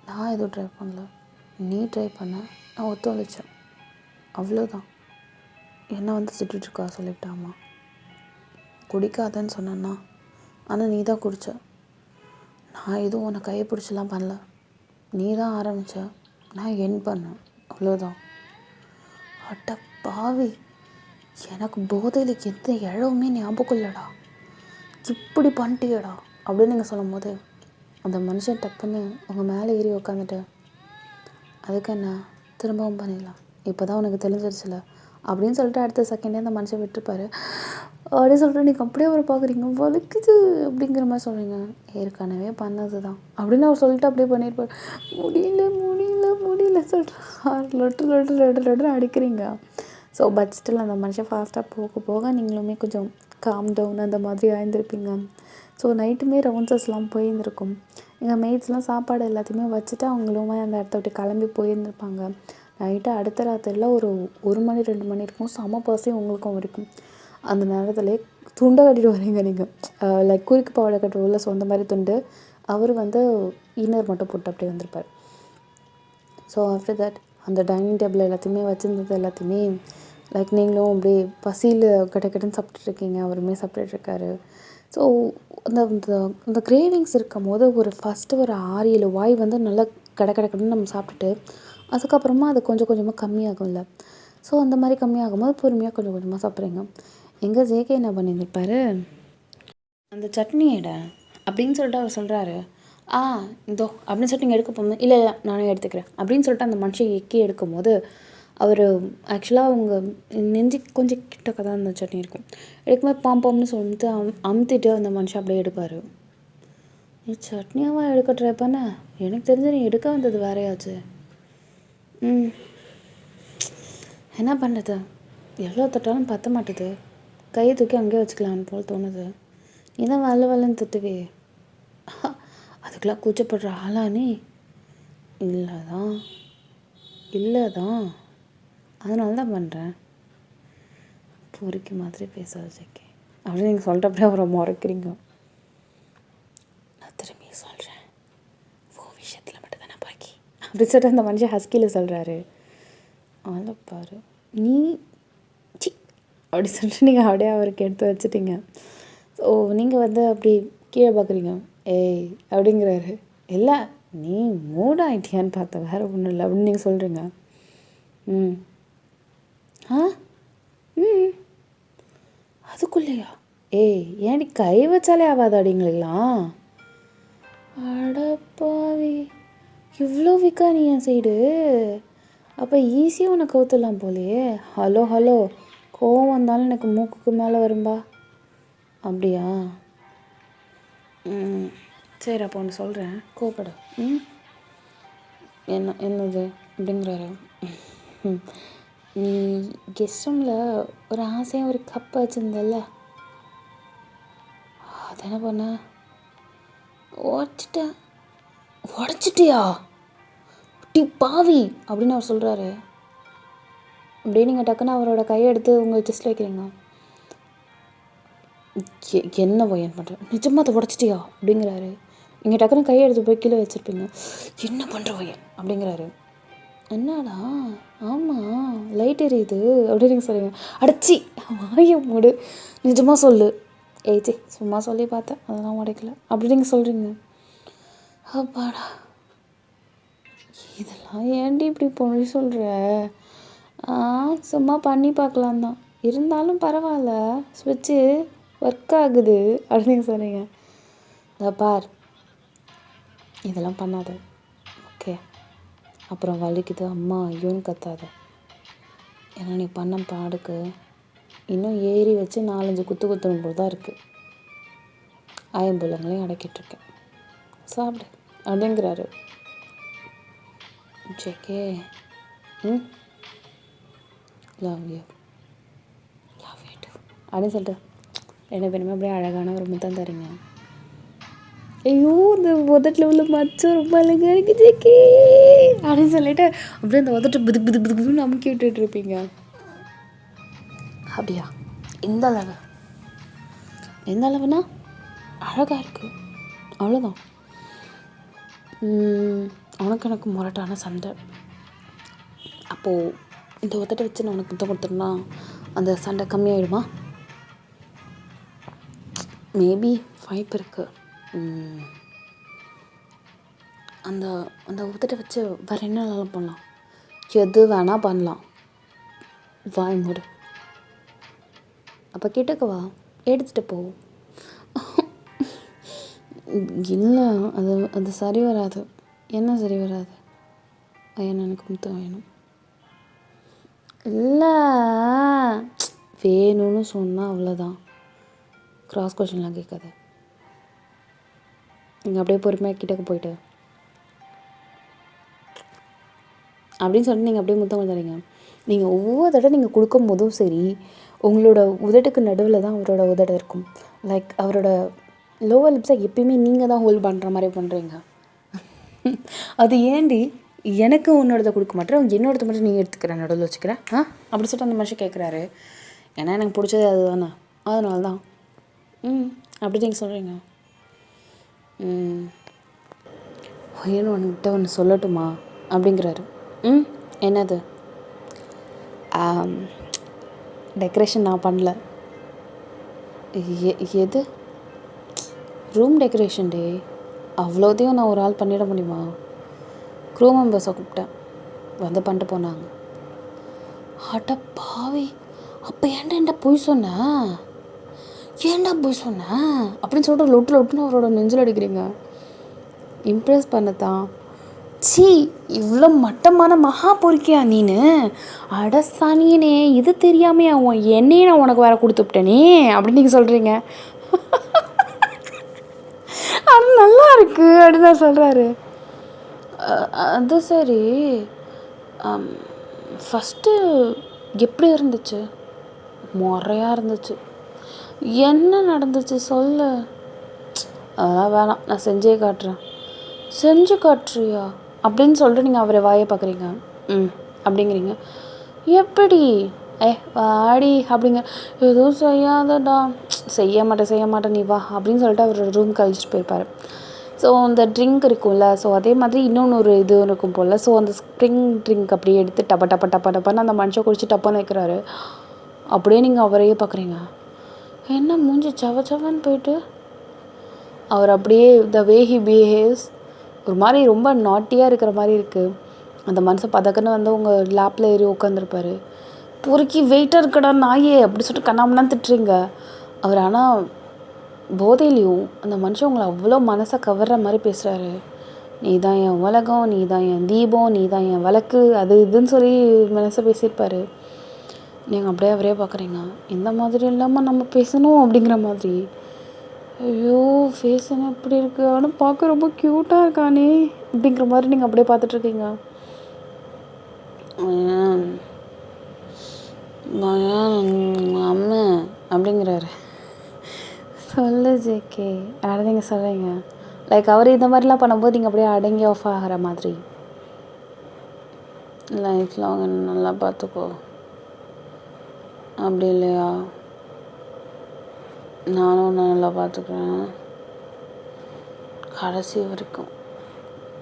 [SPEAKER 2] நான் எதுவும் ட்ரை பண்ணல, நீ ட்ரை பண்ண, நான் ஒத்துழைச்சேன், அவ்வளோதான். என்னை திட்டுட்ருக்கா சொல்லிவிட்டாமா. குடிக்காதன்னு சொன்னேன்னா, ஆனால் நீ தான் குடித்த. நான் எதுவும் உன்னை கையை பிடிச்சலாம் பண்ணல, நீ தான் ஆரம்பித்த. நான் என் பண்ணேன், அவ்வளோதான். அட பாவி, எனக்கு போதையில் எந்த இழவுமே ஞாபகம் இல்லைடா, இப்படி பண்ணிட்டியடா அப்படின்னு நீங்கள் சொல்லும் போது அந்த மனுஷன் டப்புன்னு உங்கள் மேலே ஏறி உக்காந்துட்டு, அதுக்கு என்ன திரும்பவும் பண்ணிடலாம், இப்போ தான் உனக்கு தெரிஞ்சிருச்சுல அப்படின்னு சொல்லிட்டு அடுத்த செகண்டே அந்த மனுஷன் விட்டுருப்பாரு. அப்படியே சொல்லிட்டு நீங்கள் அப்படியே அவர் பார்க்குறீங்க, வலிக்குது அப்படிங்கிற மாதிரி சொல்கிறீங்க. ஏற்கனவே பண்ணது தான் அப்படின்னு அவர் சொல்லிட்டு அப்படியே பண்ணியிருப்பார். முடியல முடியல முடியல சொல்லிட்டு லொட்டு லொட்டு லொட்டு லொட்டுன்னு அடிக்கிறீங்க. ஸோ பட் ஸ்டில் அந்த மனுஷன் ஃபாஸ்ட்டாக போக போக நீங்களுமே கொஞ்சம் காம் டவுன் அந்த மாதிரி ஆயிருந்திருப்பீங்க. ஸோ நைட்டுமே ரவுண்ட்ஸஸ்லாம் போயிருந்துருக்கும். எங்கள் மெய்ட்ஸ்லாம் சாப்பாடு எல்லாத்தையுமே வச்சுட்டு அவங்களுமே அந்த இடத்த விட்டு கிளம்பி போயிருந்துருப்பாங்க. நைட்டு அடுத்த ராத்திரியில் ஒரு மணி 2 மணி இருக்கும். செம பசி உங்களுக்கும் இருக்கும். அந்த நேரத்துலேயே துண்டை கட்டிட்டு வரீங்க நீங்கள், லைக் குறுக்கு பாவாடை கட்டுறதுல. ஸோ அந்த மாதிரி துண்டு. அவர் இன்னர் மட்டும் போட்டு அப்படியே வந்திருப்பார். ஸோ ஆஃப்டர் தட் அந்த டைனிங் டேபிள் எல்லாத்தையுமே வச்சுருந்தது எல்லாத்தையுமே லைக் நீங்களும் அப்படியே பசியில் கட்டுன்னு சாப்பிட்டுருக்கீங்க, அவருமே சாப்பிட்டுருக்காரு. ஸோ அந்த அந்த கிரேவிங்ஸ் இருக்கும் போது ஃபஸ்ட்டு ஒரு 6-7 வாய் நல்லா கடன்னு நம்ம சாப்பிட்டுட்டு அதுக்கப்புறமா அது கொஞ்சம் கொஞ்சமாக கம்மியாகும்ல. ஸோ அந்த மாதிரி கம்மியாகும்போது பொறுமையாக கொஞ்சம் கொஞ்சமாக சாப்பிட்றீங்க. எங்கள் ஜேகே என்ன பண்ணியிருப்பார், அந்த சட்னி எடை அப்படின்னு சொல்லிட்டு அவர் சொல்கிறாரு. இதோ அப்படின்னு சொல்லிட்டு நீங்கள் எடுக்க போகும்போது இல்லை நானே எடுத்துக்கிறேன் அப்படின்னு சொல்லிட்டு அந்த மனுஷன் எக்கி எடுக்கும் போது அவர் ஆக்சுவலாக அவங்க நெஞ்சு கொஞ்சம் கிட்டக்க தான் அந்த சட்னி இருக்கும். எடுக்கும்போது பாம்பம்னு சொல்லிட்டு அமுத்திட்டு அந்த மனுஷன் அப்படியே எடுப்பார். நீ சட்னியாவா எடுக்க ட்ரை பண்ண? எனக்கு தெரிஞ்சு நீ எடுக்க வந்தது வேறையாச்சு. என்ன பண்ணுறது, எவ்வளோ தொட்டாலும் பற்ற மாட்டுது, கையை தூக்கி அங்கேயே வச்சுக்கலான்னு போல் தோணுது. நீ தான் வல்லன்னு திட்டுவே, அதுக்கெல்லாம் கூச்சப்படுற ஆளா நீ? இல்லை தான் அதனால தான் பண்ணுறேன். பொறுக்கி மாதிரி பேசாத ஜேகே அப்படின்னு நீங்கள் சொல்லிட்டு அப்படியே அவரை முறைக்கிறீங்க. நான் திரும்பி சொல்கிறேன், விஷயத்தில் மட்டும் தானே பாக்கி அப்படி சொல்லிட்டு அந்த மனுஷன் ஹஸ்கியில் சொல்கிறாரு. பாரு நீ சி அப்படி சொல்லிட்டு நீங்கள் அப்படியே அவருக்கு எடுத்து வச்சுட்டீங்க. ஸோ நீங்கள் அப்படி கீழே பார்க்குறீங்க. ஏய் அப்படிங்கிறாரு. இல்லை நீ மூட் ஆகிட்டியான்னு பார்த்தேன், வேறு ஒன்றும் இல்லை அப்படின்னு நீங்கள் சொல்கிறீங்க. அதுக்குள்ளேயா? ஏய் ஏன்டி கை வச்சாலே ஆகாதாடிங்களெல்லாம்? அடப்பாவி, இவ்வளோ விக்கா நீ என் சைடு? அப்போ ஈஸியாக உனக்கு கவுத்துடலாம் போலையே. ஹலோ கோவம் வந்தாலும் எனக்கு மூக்குக்கு மேலே வரும்பா. அப்படியா? சரி அப்போ ஒன்று சொல்கிறேன், கோவப்படு. என்னது அப்படிங்கிறாரு. நீ கெஸ்ட் ரூமில் ஒரு ஆசையாக ஒரு கப் வச்சுருந்தல்ல, அது என்ன பண்ண? உடச்சிட்டியா? டி பாவி அப்படின்னு அவர் சொல்கிறாரு. அப்படியே நீங்கள் டக்குன்னு அவரோட கையை எடுத்து உங்கள் செஸ்ட்டில் வைக்கிறீங்க. என்ன பையன் பண்ணுறேன், நிஜமாக அதை உடச்சிட்டியா அப்படிங்கிறாரு. நீங்கள் டக்குன்னு கையை எடுத்து போய் கீழே வச்சுருப்பீங்க. என்ன பண்ணுற பையன் அப்படிங்கிறாரு. என்னடா? ஆமாம் லைட் எரியுது அப்படின்னு நீங்கள் சொல்லுவீங்க. அடைச்சி வாய மூடு, நிஜமாக சொல்லு. ஏச்சி சும்மா சொல்லி பார்த்தேன், அதெல்லாம் உடைக்கல அப்படி நீங்கள் சொல்கிறீங்க. அப்பாடா, இதெல்லாம் ஏன்டி இப்படி பொண்ணு சொல்கிற? சும்மா பண்ணி பார்க்கலாம் தான், இருந்தாலும் பரவாயில்ல, ஸ்விட்சு ஒர்க் ஆகுது அப்படின்னு சொன்னீங்க. பார், இதெல்லாம் பண்ணாத ஓகே, அப்புறம் வலிக்குது அம்மா ஐயோன்னு கத்தாத. ஏன்னா நீ பண்ண பாடுக்கு இன்னும் ஏறி வச்சு 4-5 குத்தணும் போது தான் இருக்குது. ஆயம்புலங்களையும் அடக்கிட்டுருக்கேன், சாப்பிடு அப்படிங்கிறாரு. ஜேகே லவ் யூ டூ அப்படின்னு சொல்லிட்டு 2 பேருமே அப்படியே அழகான ஒரு முத்தம் தரீங்க. ஐயோ இந்த உதட்டில் உள்ள மச்சம் ரொம்ப அழகாக இருக்குது ஜேகே அப்படின்னு சொல்லிட்டு அப்படியே அந்த உதட்டு புதுன்னு அமுக்கி விட்டுட்டு இருப்பீங்க. அப்படியா? எந்த அளவுனா அழகாக இருக்குது, அவ்வளோதான். உனக்கு எனக்கு முரட்டான சண்டை. அப்போது இந்த உதட்டை வச்சு நான் உனக்கு முத்தம் கொடுத்துருன்னா அந்த சண்டை கம்மியாயிடுமா? மேபி வாய்ப்பு இருக்குது. அந்த அந்த உதட்டை வச்சு வேறு என்னென்னலாம் பண்ணலாம்? எது வேணால் பண்ணலாம். வாய் மூடு. அப்போ கிட்டக்க வா, எடுத்துகிட்டு போ. இல்லை, அது அது சரி வராது. என்ன சரி வராது? ஐயன் எனக்கு முத்தம் வேணும். இல்லை, வேணும்னு சொன்னால் அவ்வளோதான். கிராஸ் கொஷின்லாம் கேட்காத. நீங்கள் அப்படியே பொறுமையாக கிட்டக்க போயிட்டு அப்படின்னு சொல்லிட்டு நீங்கள் அப்படியே முத்தம் கொடுத்துறீங்க. நீங்கள் ஒவ்வொரு தடவை நீங்கள் கொடுக்கும் போதும் சரி, உங்களோட உதட்டுக்கு நடுவில் தான் அவரோட உதடு இருக்கும். லைக் அவரோட லோவர் லிப்ஸை எப்பயுமே நீங்கள் தான் ஹோல்ட் பண்ணுற மாதிரி பண்ணுறீங்க. அது ஏண்டி எனக்கு உன்னோடதை கொடுக்க மாட்டேன், என்னோடது மட்டும் நீங்கள் எடுத்துக்கிறேன், நடுவில் வச்சுக்கிறேன் அப்படி சொல்லிட்டு அந்த மனுஷன் கேட்குறாரு. ஏன்னா எனக்கு பிடிச்சது அது தானே, அதனால தான் அப்படி நீங்கள் சொல்கிறீங்க. ஐயன் உன்கிட்ட ஒன்று சொல்லட்டுமா அப்படிங்கிறாரு. என்னது? டெக்கரேஷன் நான் பண்ணல. எது? ரூம் டெக்கரேஷன் டே. அவ்வளோதையும் நான் ஒரு ஆள் பண்ணிட முடியுமா? க்ரூ மெம்பர்ஸை கூப்பிட்டேன், வந்து பண்ணிட்டு போனாங்க. அட பாவி, அப்போ ஏன்டா போய் சொன்னேன்? ஏன்டா போய் சொன்னேன் அப்படின்னு சொல்லிட்டு லொட்டுன்னு அவரோட நெஞ்சில் அடிக்கிறீங்க. இம்ப்ரெஸ் பண்ணத்தான். சி, இவ்வளோ மட்டமான மகா பொறுக்கியா நீனு? அட சனியனே, இது தெரியாமே அவன் என்னையே நான் உனக்கு வேற கொடுத்துவிட்டேனே அப்படின்னு நீங்கள் சொல்கிறீங்க. அது நல்லா இருக்கு அப்படின்னு நான் சொல்கிறாரு. அது சரி, ஃபஸ்ட்டு எப்படி இருந்துச்சு? முறையாக இருந்துச்சு. என்ன நடந்துச்சு சொல்லு. அதெல்லாம் வேணாம், நான் செஞ்சே காட்டுறேன். செஞ்சு காட்டுறியா அப்படின்னு சொல்லிட்டு நீங்கள் அவரை வாயை பார்க்குறீங்க. அப்படிங்கிறீங்க. எப்படி? வாடி அப்படிங்க. எதுவும் செய்யாதடா. செய்ய மாட்டேன் நீ வா அப்படின்னு சொல்லிட்டு அவர் ரூம் கழிச்சிட்டு போயிருப்பார். ஸோ அந்த ட்ரிங்க் இருக்கும்ல, ஸோ அதே மாதிரி இன்னொன்று ஒரு இது இருக்கும் போல். ஸோ அந்த ஸ்ப்ரிங் ட்ரிங்க் அப்படியே எடுத்து டப்பான்னு அந்த மனுஷன் குடிச்சு டப்பான்னு வைக்கிறாரு. அப்படியே நீங்கள் அவரையே பார்க்குறீங்க. என்ன மூஞ்சி சவன்னு போயிட்டு அவர் அப்படியே த வே ஹி பிஹேவ்ஸ் ஒரு மாதிரி ரொம்ப நாட்டியாக இருக்கிற மாதிரி இருக்குது. அந்த மனுஷன் பதக்கன்னு வந்து உங்கள் லேப்பில் ஏறி உட்காந்துருப்பார். பொறுக்கி வெயிட்டாக இருக்கடா நாயே அப்படி சொல்லிட்டு கண்ணாமண்ணான்னு திட்டுறீங்க அவர். ஆனால் போதையிலையும் அந்த மனுஷன் உங்களை அவ்வளோ மனசை கவர்ற மாதிரி பேசுகிறாரு. நீ தான் என் உலகம், நீ தான் என் தீபம், நீ தான் என் விளக்கு, அது இதுன்னு சொல்லி மனசை பேசியிருப்பார். நீங்கள் அப்படியே அவரே பார்க்குறீங்க. இந்த மாதிரி இல்லாமல் நம்ம பேசணும் அப்படிங்கிற மாதிரி. ஐயோ, ஃபேஸ் என்ன இப்படி இருக்குது, ஆனால் பார்க்க ரொம்ப க்யூட்டாக இருக்கானே அப்படிங்கிற மாதிரி நீங்கள் அப்படியே பார்த்துட்ருக்கீங்க. அம்மா அப்படிங்கிறாரு. சொல்லு ஜேகே யாரும் நீங்கள் சொல்கிறீங்க. லைக் அவர் இந்த மாதிரிலாம் பண்ணும்போது நீங்கள் அப்படியே அடங்கி ஆஃப் ஆகிற மாதிரி. லைஃப் லாங் என்ன நல்லா பார்த்துக்கோ. அப்படி இல்லையா? நானும் ஒன்று நல்லா பார்த்துக்குறேன் கடைசி வரைக்கும்.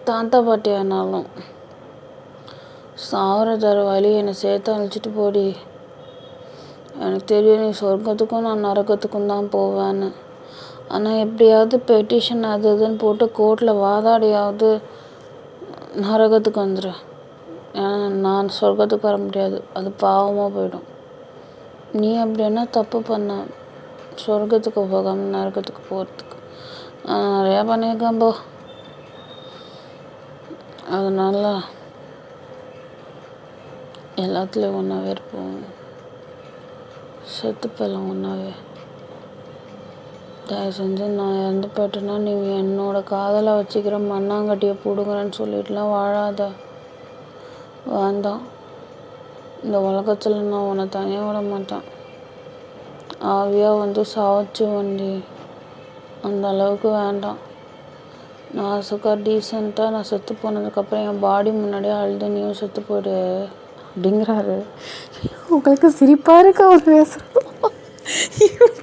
[SPEAKER 2] தாத்தா பாட்டி ஆனாலும் சாவர தர வழி என்னை சேர்த்து அழிச்சிட்டு போடி. எனக்கு தெரியும் நீ சொர்க்கத்துக்கும் நான் நரகத்துக்கும் தான் போவேன்னு. ஆனால் எப்படியாவது பெட்டிஷன் அது இதுன்னு போட்டு கோர்ட்டில் வாதாடியாவது நரகத்துக்கு வந்துடு. ஏன்னா நான் சொர்க்கத்துக்கு வர முடியாது, அது பாவமாக போயிடும். நீ அப்படி என்ன தப்பு பண்ண சொர்க்கத்துக்கு போகாமல் நரகத்துக்கு போகிறதுக்கு? நான் நிறையா பண்ணியிருக்கேன் போ. அதனால எல்லாத்துலேயும் ஒன்றாவே இருப்போம். செத்துப்பெல்லாம் ஒன்றாவே. தயவு செஞ்சு நான் இறந்து போயிட்டேன்னா நீ என்னோட காதலை வச்சுக்கிற மண்ணாங்கட்டியை பிடுங்குறேன்னு சொல்லிட்டுலாம் வாழாத. வேண்டாம், இந்த உலகத்தில் நான் உன்னை தனியாக விட மாட்டேன். ஆவியாக வந்து சாவச்சு வண்டி, அந்த அளவுக்கு வேண்டாம். நான் அசுக்கா டீசெண்டாக நான் செத்து போனதுக்கப்புறம் என் பாடி முன்னாடியே அழுது நீயும் செத்து போயிடு அப்படிங்கிறாரு. உங்களுக்கு சிரிப்பாக இருக்கு அவர் பேசுகிறது.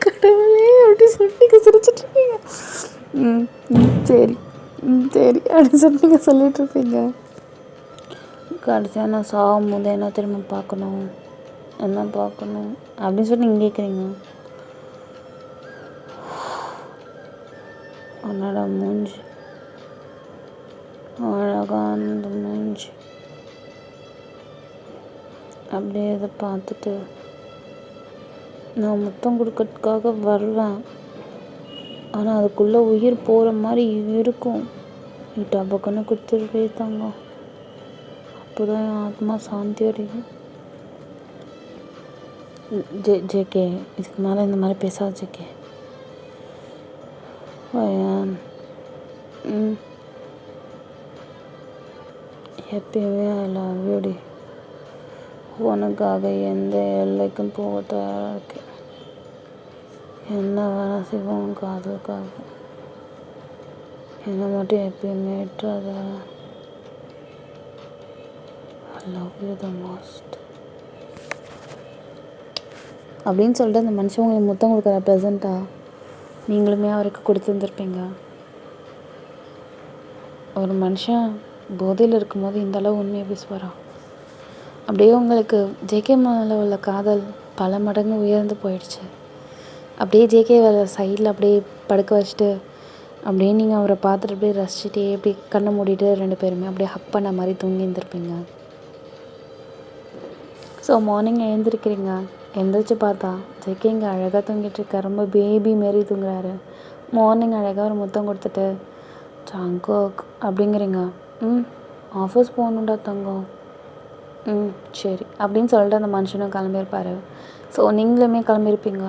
[SPEAKER 2] கடவுளே அப்படி சொல்லி சிரிச்சிட்ருப்பீங்க. சரி சரி அப்படின்னு சொல்லி நீங்கள் சொல்லிகிட்ருப்பீங்க. கடைசியாக நான் சாகும் போது என்ன திரும்ப பார்க்கணும், என்ன பார்க்கணும் அப்படின்னு சொல்லி நீங்கள் கேட்குறீங்க. உன்னோட மூஞ்சி, அழகான அந்த மூஞ்சி. அப்படியே இதை பார்த்துட்டு நான் முத்தம் கொடுக்கறதுக்காக வருவேன். ஆனால் அதுக்குள்ளே உயிர் போகிற மாதிரி இருக்கும். நீ டபக்குன்னு கொடுத்துருவே தங்கம். அப்போ தான் என் ஆத்மா சாந்தி அடையும். ஜேகே, இதுக்கு மேலே இந்த மாதிரி பேசாத ஜேகே. எப்பயுமே ஐ லவ் யூ டி. உனக்காக எந்த எல்லைக்கும் போக தயாராக இருக்கேன். என்ன வேணால் செய்வோம் உன் காதலுக்காக. என்னை மட்டும் எப்பயுமே விட்டுறாத. ஐ லவ் யூ த மோஸ்ட் அப்படின்னு சொல்லிட்டு அந்த மனுஷன் உங்களுக்கு முத்தம் கொடுக்குற ப்ரெசண்ட்டாக நீங்களுமே அவருக்கு கொடுத்துருந்துருப்பீங்க. ஒரு மனுஷன் போதையில் இருக்கும்போது இந்த அளவு உண்மையை பேசுவாரா? அப்படியே உங்களுக்கு ஜேகே மேலே உள்ள காதல் பல மடங்கு உயர்ந்து போயிடுச்சு. அப்படியே ஜேகே சைடில் அப்படியே படுக்க வச்சுட்டு அப்படியே நீங்கள் அவரை பார்த்துட்டு அப்படியே ரசிச்சுட்டே அப்படியே கண்ணை மூடிட்டு 2 பேருமே அப்படியே ஹக் பண்ண மாதிரி தூங்கி இருந்திருப்பீங்க. ஸோ மார்னிங் எழுந்திருக்கிறீங்க. எழுந்திரிச்சு பார்த்தா ஜேகே இங்கே அழகாக தூங்கிட்டு இருக்க. ரொம்ப பேபி மாரி தூங்குறாரு. மார்னிங் அழகாக ஒரு முத்தம் கொடுத்துட்டு ஜங்கோக் அப்படிங்கிறீங்க. ஆஃபீஸ் போகணுண்டா தங்கம். சரி அப்படின்னு சொல்லிட்டு அந்த மனுஷனும் கிளம்பியிருப்பார். ஸோ நீங்களுமே கிளம்பியிருப்பீங்க.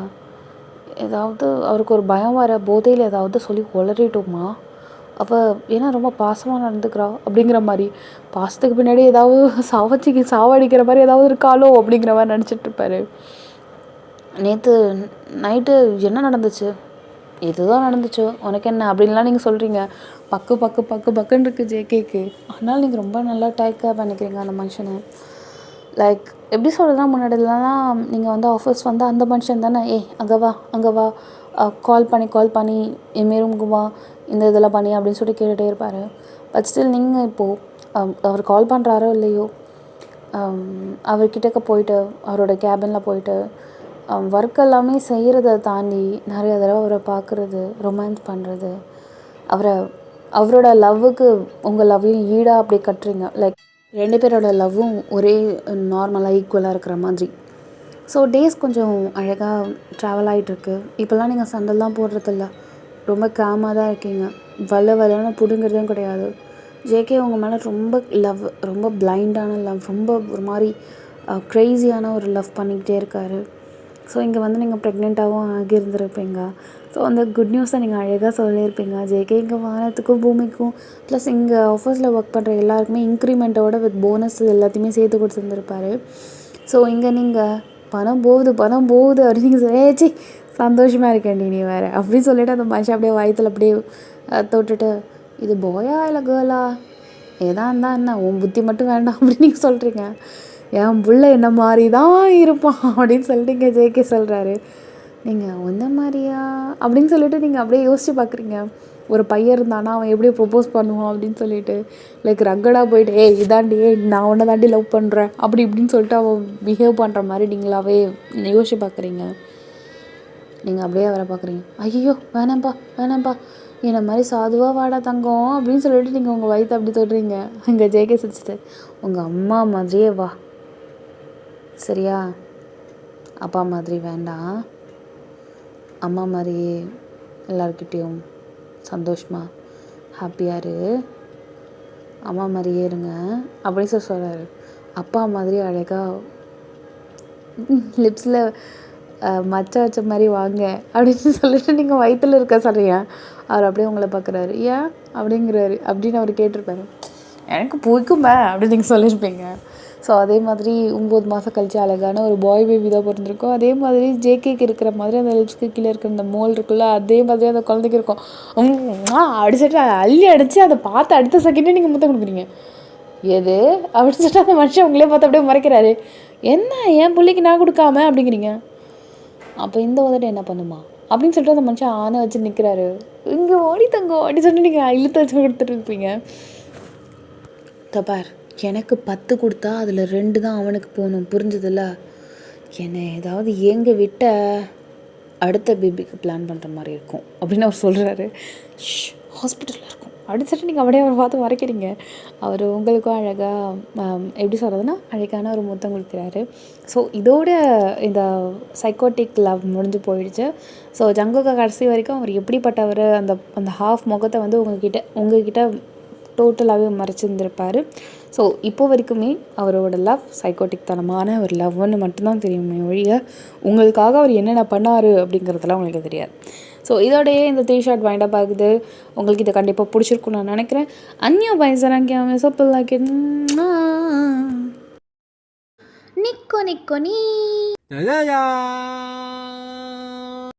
[SPEAKER 2] ஏதாவது அவருக்கு ஒரு பயம் வர போதையில் ஏதாவது சொல்லி உளறிட்டோமா? அவள் ஏன்னா ரொம்ப பாசமாக நடந்துக்கிறா அப்படிங்கிற மாதிரி, பாசத்துக்கு பின்னாடி ஏதாவது சாவடிக்கிற மாதிரி ஏதாவது இருக்காளோ அப்படிங்கிற மாதிரி நினச்சிட்ருப்பாரு. நேற்று நைட்டு என்ன நடந்துச்சு? இதுதான் நடந்துச்சோ உனக்கு என்ன அப்படின்லாம் நீங்கள் சொல்கிறீங்க. பக்குன்னு இருக்குது ஜேகேக்கு. ஆனால் நீங்கள் ரொம்ப நல்லா டேக்காக பண்ணிக்கிறீங்க அந்த மனுஷனை. லைக் எப்படி சொல்கிறதுனா, முன்னாடிலாம் நீங்கள் வந்து ஆஃபீஸ் வந்து அந்த மனுஷன் தானே, அங்கே வா கால் பண்ணி என் ரூமுக்கு வா, இந்த இதெல்லாம் பண்ணி அப்படின்னு சொல்லிட்டு கேட்டுகிட்டே இருப்பார். பட் ஸ்டில் நீங்கள் இப்போது அவர் கால் பண்ணுறாரோ இல்லையோ, அவர்கிட்டக்க போயிட்டு அவரோட கேபினில் போயிட்டு ஒர்க் எல்லாமே செய்கிறத தாண்டி நிறைய தடவை அவரை பார்க்குறது, ரொமான்ஸ் பண்ணுறது, அவரோட லவ்வுக்கு உங்கள் லவ்வையும் ஈடாக அப்படி கட்டுறீங்க. லைக் 2 பேரோட லவ்வும் ஒரே நார்மலாக ஈக்குவலாக இருக்கிற மாதிரி. ஸோ டேஸ் கொஞ்சம் அழகாக ட்ராவல் ஆகிட்டுருக்கு. இப்போல்லாம் நீங்கள் சண்டைலாம் போடுறதில்ல, ரொம்ப காமாக தான் இருக்கீங்க. வல்லன்னு பிடுங்கிறதும் கிடையாது. ஜேகே உங்கள் மேலே ரொம்ப லவ், ரொம்ப பிளைண்டான லவ், ரொம்ப ஒரு மாதிரி க்ரேஸியான ஒரு லவ் பண்ணிக்கிட்டே இருக்கார். ஸோ இங்கே வந்து நீங்கள் ப்ரெக்னெண்ட்டாகவும் ஆகியிருந்துருப்பீங்க. ஸோ அந்த குட் நியூஸை நீங்கள் அழகாக சொல்லியிருப்பீங்க. ஜேகே இங்கே வானத்துக்கும் பூமிக்கும் ப்ளஸ் இங்கே ஆஃபீஸில் ஒர்க் பண்ணுற எல்லாருக்குமே இன்க்ரிமெண்ட்டோட வித் போனஸ் எல்லாத்தையுமே சேர்த்து கொடுத்துருந்துருப்பாரு. ஸோ இங்கே நீங்கள் பணம் போகுது அப்படின்னு நீங்கள் சொல்லியாச்சு சந்தோஷமாக இருக்கேன்டி நீ வேறு அப்படின்னு சொல்லிவிட்டு அந்த மனுஷன் அப்படியே வயிற்றுல அப்படியே தொட்டுட்டு, இது பாயா இல்லை கேர்ளா, ஏதா இருந்தால் என்ன, உன் புத்தி மட்டும் வேண்டாம் அப்படின்னு நீங்கள் சொல்கிறீங்க. என் புள்ள என்ன மாதிரி தான் இருப்பான் அப்படின்னு சொல்லிட்டு இங்கே ஜேகே சொல்கிறாரு. நீங்கள் ஒன்றை மாதிரியா அப்படின்னு சொல்லிட்டு நீங்கள் அப்படியே யோசித்து பார்க்குறீங்க. ஒரு பையன் இருந்தானா அவன் எப்படி ப்ரொப்போஸ் பண்ணுவான் அப்படின்னு சொல்லிட்டு, லைக் ரக்கடாக போயிட்டு இதாண்டி நான் உன்னை தாண்டி லவ் பண்ணுறேன் அப்படி இப்படின்னு சொல்லிட்டு அவன் பிஹேவ் பண்ணுற மாதிரி நீங்களாவே யோசிச்சு பார்க்குறீங்க. நீங்கள் அப்படியே அவரை பார்க்குறீங்க. ஐயோ வேணாம்ப்பா என்னை மாதிரி சாதுவாக வாடா தங்கம் அப்படின்னு சொல்லிட்டு நீங்கள் உங்கள் வயிற்று அப்படி தொடுறீங்க. இங்கே ஜேகே சிரிச்சிட்டு, உங்கள் அம்மா மாதிரியே வா சரியா, அப்பா மாதிரி வேண்டாம், அம்மா மாதிரியே எல்லாருக்கிட்டேயும் சந்தோஷமாக ஹாப்பியாக இரு, அம்மா மாதிரியே இருங்க அப்படின்னு சொல்கிறாரு. அப்பா மாதிரி அழகாக லிப்ஸில் மச்ச வச்ச மாதிரி வாங்க அப்படின்னு சொல்லிட்டு நீங்கள் வயிற்றில் இருக்க சொல்கிறீங்க. அவர் அப்படியே உங்களை பார்க்குறாரு. ஏன் அப்படிங்கிறாரு. அப்படின்னு அவர் கேட்டிருப்பாரு. எனக்கு பிடிக்குமே அப்படின்னு நீங்கள் சொல்லியிருப்பீங்க. ஸோ அதே மாதிரி 9 மாதம் கழிச்சு அழகான ஒரு பாய் பேபி தான் பிறந்திருக்கும். அதே மாதிரி ஜேகேக்கு இருக்கிற மாதிரி அந்த லிப்ஸ்க்கு கீழே இருக்கிற அந்த மோல் இருக்குல்ல, அதே மாதிரி அந்த குழந்தைக்கு இருக்கும். அடிச்சுட்டு அள்ளி அடித்து அதை பார்த்து அடுத்த செகண்டே நீங்கள் முத்தம் கொடுக்குறீங்க. எது அப்படின்னு சொல்லிட்டு அந்த மனுஷன் உங்களே பார்த்து அப்படியே மறைக்கிறாரு. என்ன என் பிள்ளைக்கு நான் கொடுக்காம அப்படிங்கிறீங்க. அப்போ இந்த உதட்ட என்ன பண்ணுமா அப்படின்னு சொல்லிட்டு அந்த மனுஷன் ஆனை வச்சு நிற்கிறாரு. இங்கே ஓடி தங்கம் அப்படி சொல்லிட்டு நீங்கள் இழுத்து வச்சு கொடுத்துட்டு இருப்பீங்க. தப்பார், எனக்கு 10 கொடுத்தா அதில் 2 தான் அவனுக்கு போகணும், புரிஞ்சதில்ல? என்னை ஏதாவது எங்கே விட்ட அடுத்த பேபிக்கு பிளான் பண்ணுற மாதிரி இருக்கும் அப்படின்னு அவர் சொல்கிறாரு. ஹாஸ்பிட்டலில் இருக்கும்
[SPEAKER 1] அடிச்சுட்டு நீங்கள் அப்படியே அவரை பார்த்து மறைக்கிறீங்க. அவர் உங்களுக்கும் அழகாக எப்படி சொல்கிறதுனா அழகான ஒரு முத்தம் கொடுக்குறாரு. ஸோ இதோட இந்த சைக்கோட்டிக் லவ் முடிஞ்சு போயிடுச்சு. ஸோ ஜங்குக்கு கடைசி வரைக்கும் அவர் எப்படிப்பட்டவர், அந்த அந்த ஹாஃப் முகத்தை வந்து உங்ககிட்ட டோட்டலாகவே மறைச்சிருந்துருப்பார். ஸோ இப்போ வரைக்குமே அவரோட லவ் சைக்கோட்டிக் தனமான ஒரு லவ்னு மட்டும்தான் தெரியுமே ஒழிய உங்களுக்காக அவர் என்னென்ன பண்ணார் அப்படிங்கிறதுலாம் உங்களுக்கு தெரியாது. ஸோ இதோடையே இந்த 3 ஷார்ட் வைண்டப் ஆகுது. உங்களுக்கு இதை கண்டிப்பாக பிடிச்சிருக்குன்னு நான் நினைக்கிறேன். அந்நிய பயசராங்க சோப்பில்லாக்கி நிக்கோ நிக்கோ நீ